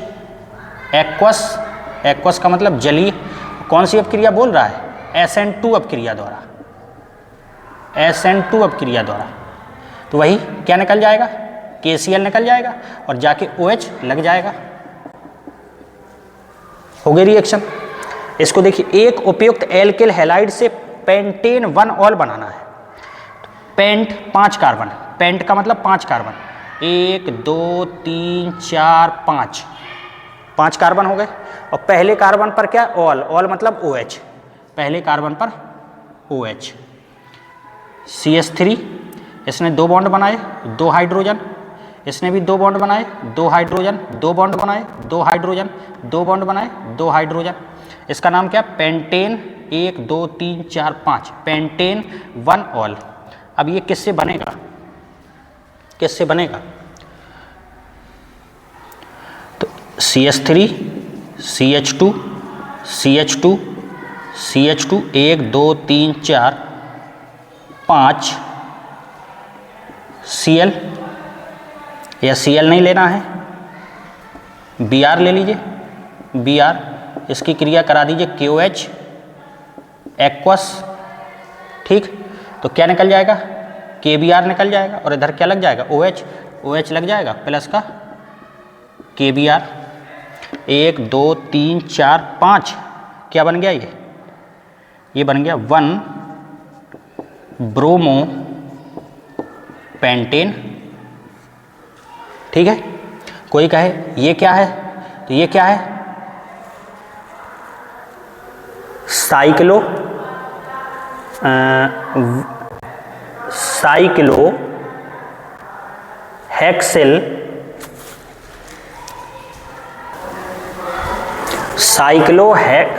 एक्वस का मतलब जलीय। कौन सी अपक्रिया बोल रहा है, SN2 अपक्रिया द्वारा, SN2 अपक्रिया द्वारा। तो वही क्या निकल जाएगा, KCl निकल जाएगा और जाके OH लग जाएगा, हो गई रिएक्शन। इसको देखिए, एक उपयुक्त एल्किल हैलाइड से पेंटेन 1 ऑल बनाना है। पेंट 5 कार्बन, पेंट का मतलब 5 कार्बन, 1 2 3 4 5 कार्बन हो गए। और पहले कार्बन पर क्या, ऑल मतलब OH, पहले कार्बन पर OH। CH3, इसने 2 बॉन्ड बनाए, 2 हाइड्रोजन, इसने भी 2 बॉन्ड बनाए, 2 हाइड्रोजन, 2 बॉन्ड बनाए, 2 हाइड्रोजन, 2 बॉन्ड बनाए, 2 हाइड्रोजन। इसका नाम क्या, पेंटेन 1 2 3 4 5, पेंटेन 1 ऑल। अब ये किससे बनेगा, किससे बनेगा, तो CH3 CH2 CH2 CH2 1 2 3 4 5 Cl, या Cl नहीं लेना है, Br ले लीजिए, Br, इसकी क्रिया करा दीजिए KOH एक्वस, ठीक। तो क्या निकल जाएगा, KBr निकल जाएगा और इधर क्या लग जाएगा, OH लग जाएगा प्लस का KBr। 1 2 3 4 5, क्या बन गया, ये बन गया 1 ब्रोमो पेंटेन, ठीक है। कोई कहे ये क्या है, तो ये क्या है, cyclo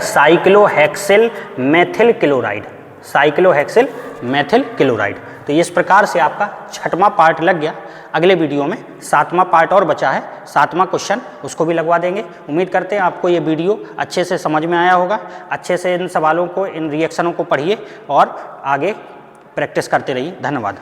cyclohexyl methyl chloride. Cyclohexyl methyl chloride. तो इस प्रकार से आपका 6वां पार्ट लग गया। अगले वीडियो में 7वां पार्ट और बचा है, 7वां क्वेश्चन, उसको भी लगवा देंगे। उम्मीद करते हैं आपको ये वीडियो अच्छे से समझ में आया होगा। अच्छे से इन सवालों को, इन रिएक्शनों को पढ़िए और आगे प्रैक्टिस करते रहिए। धन्यवाद।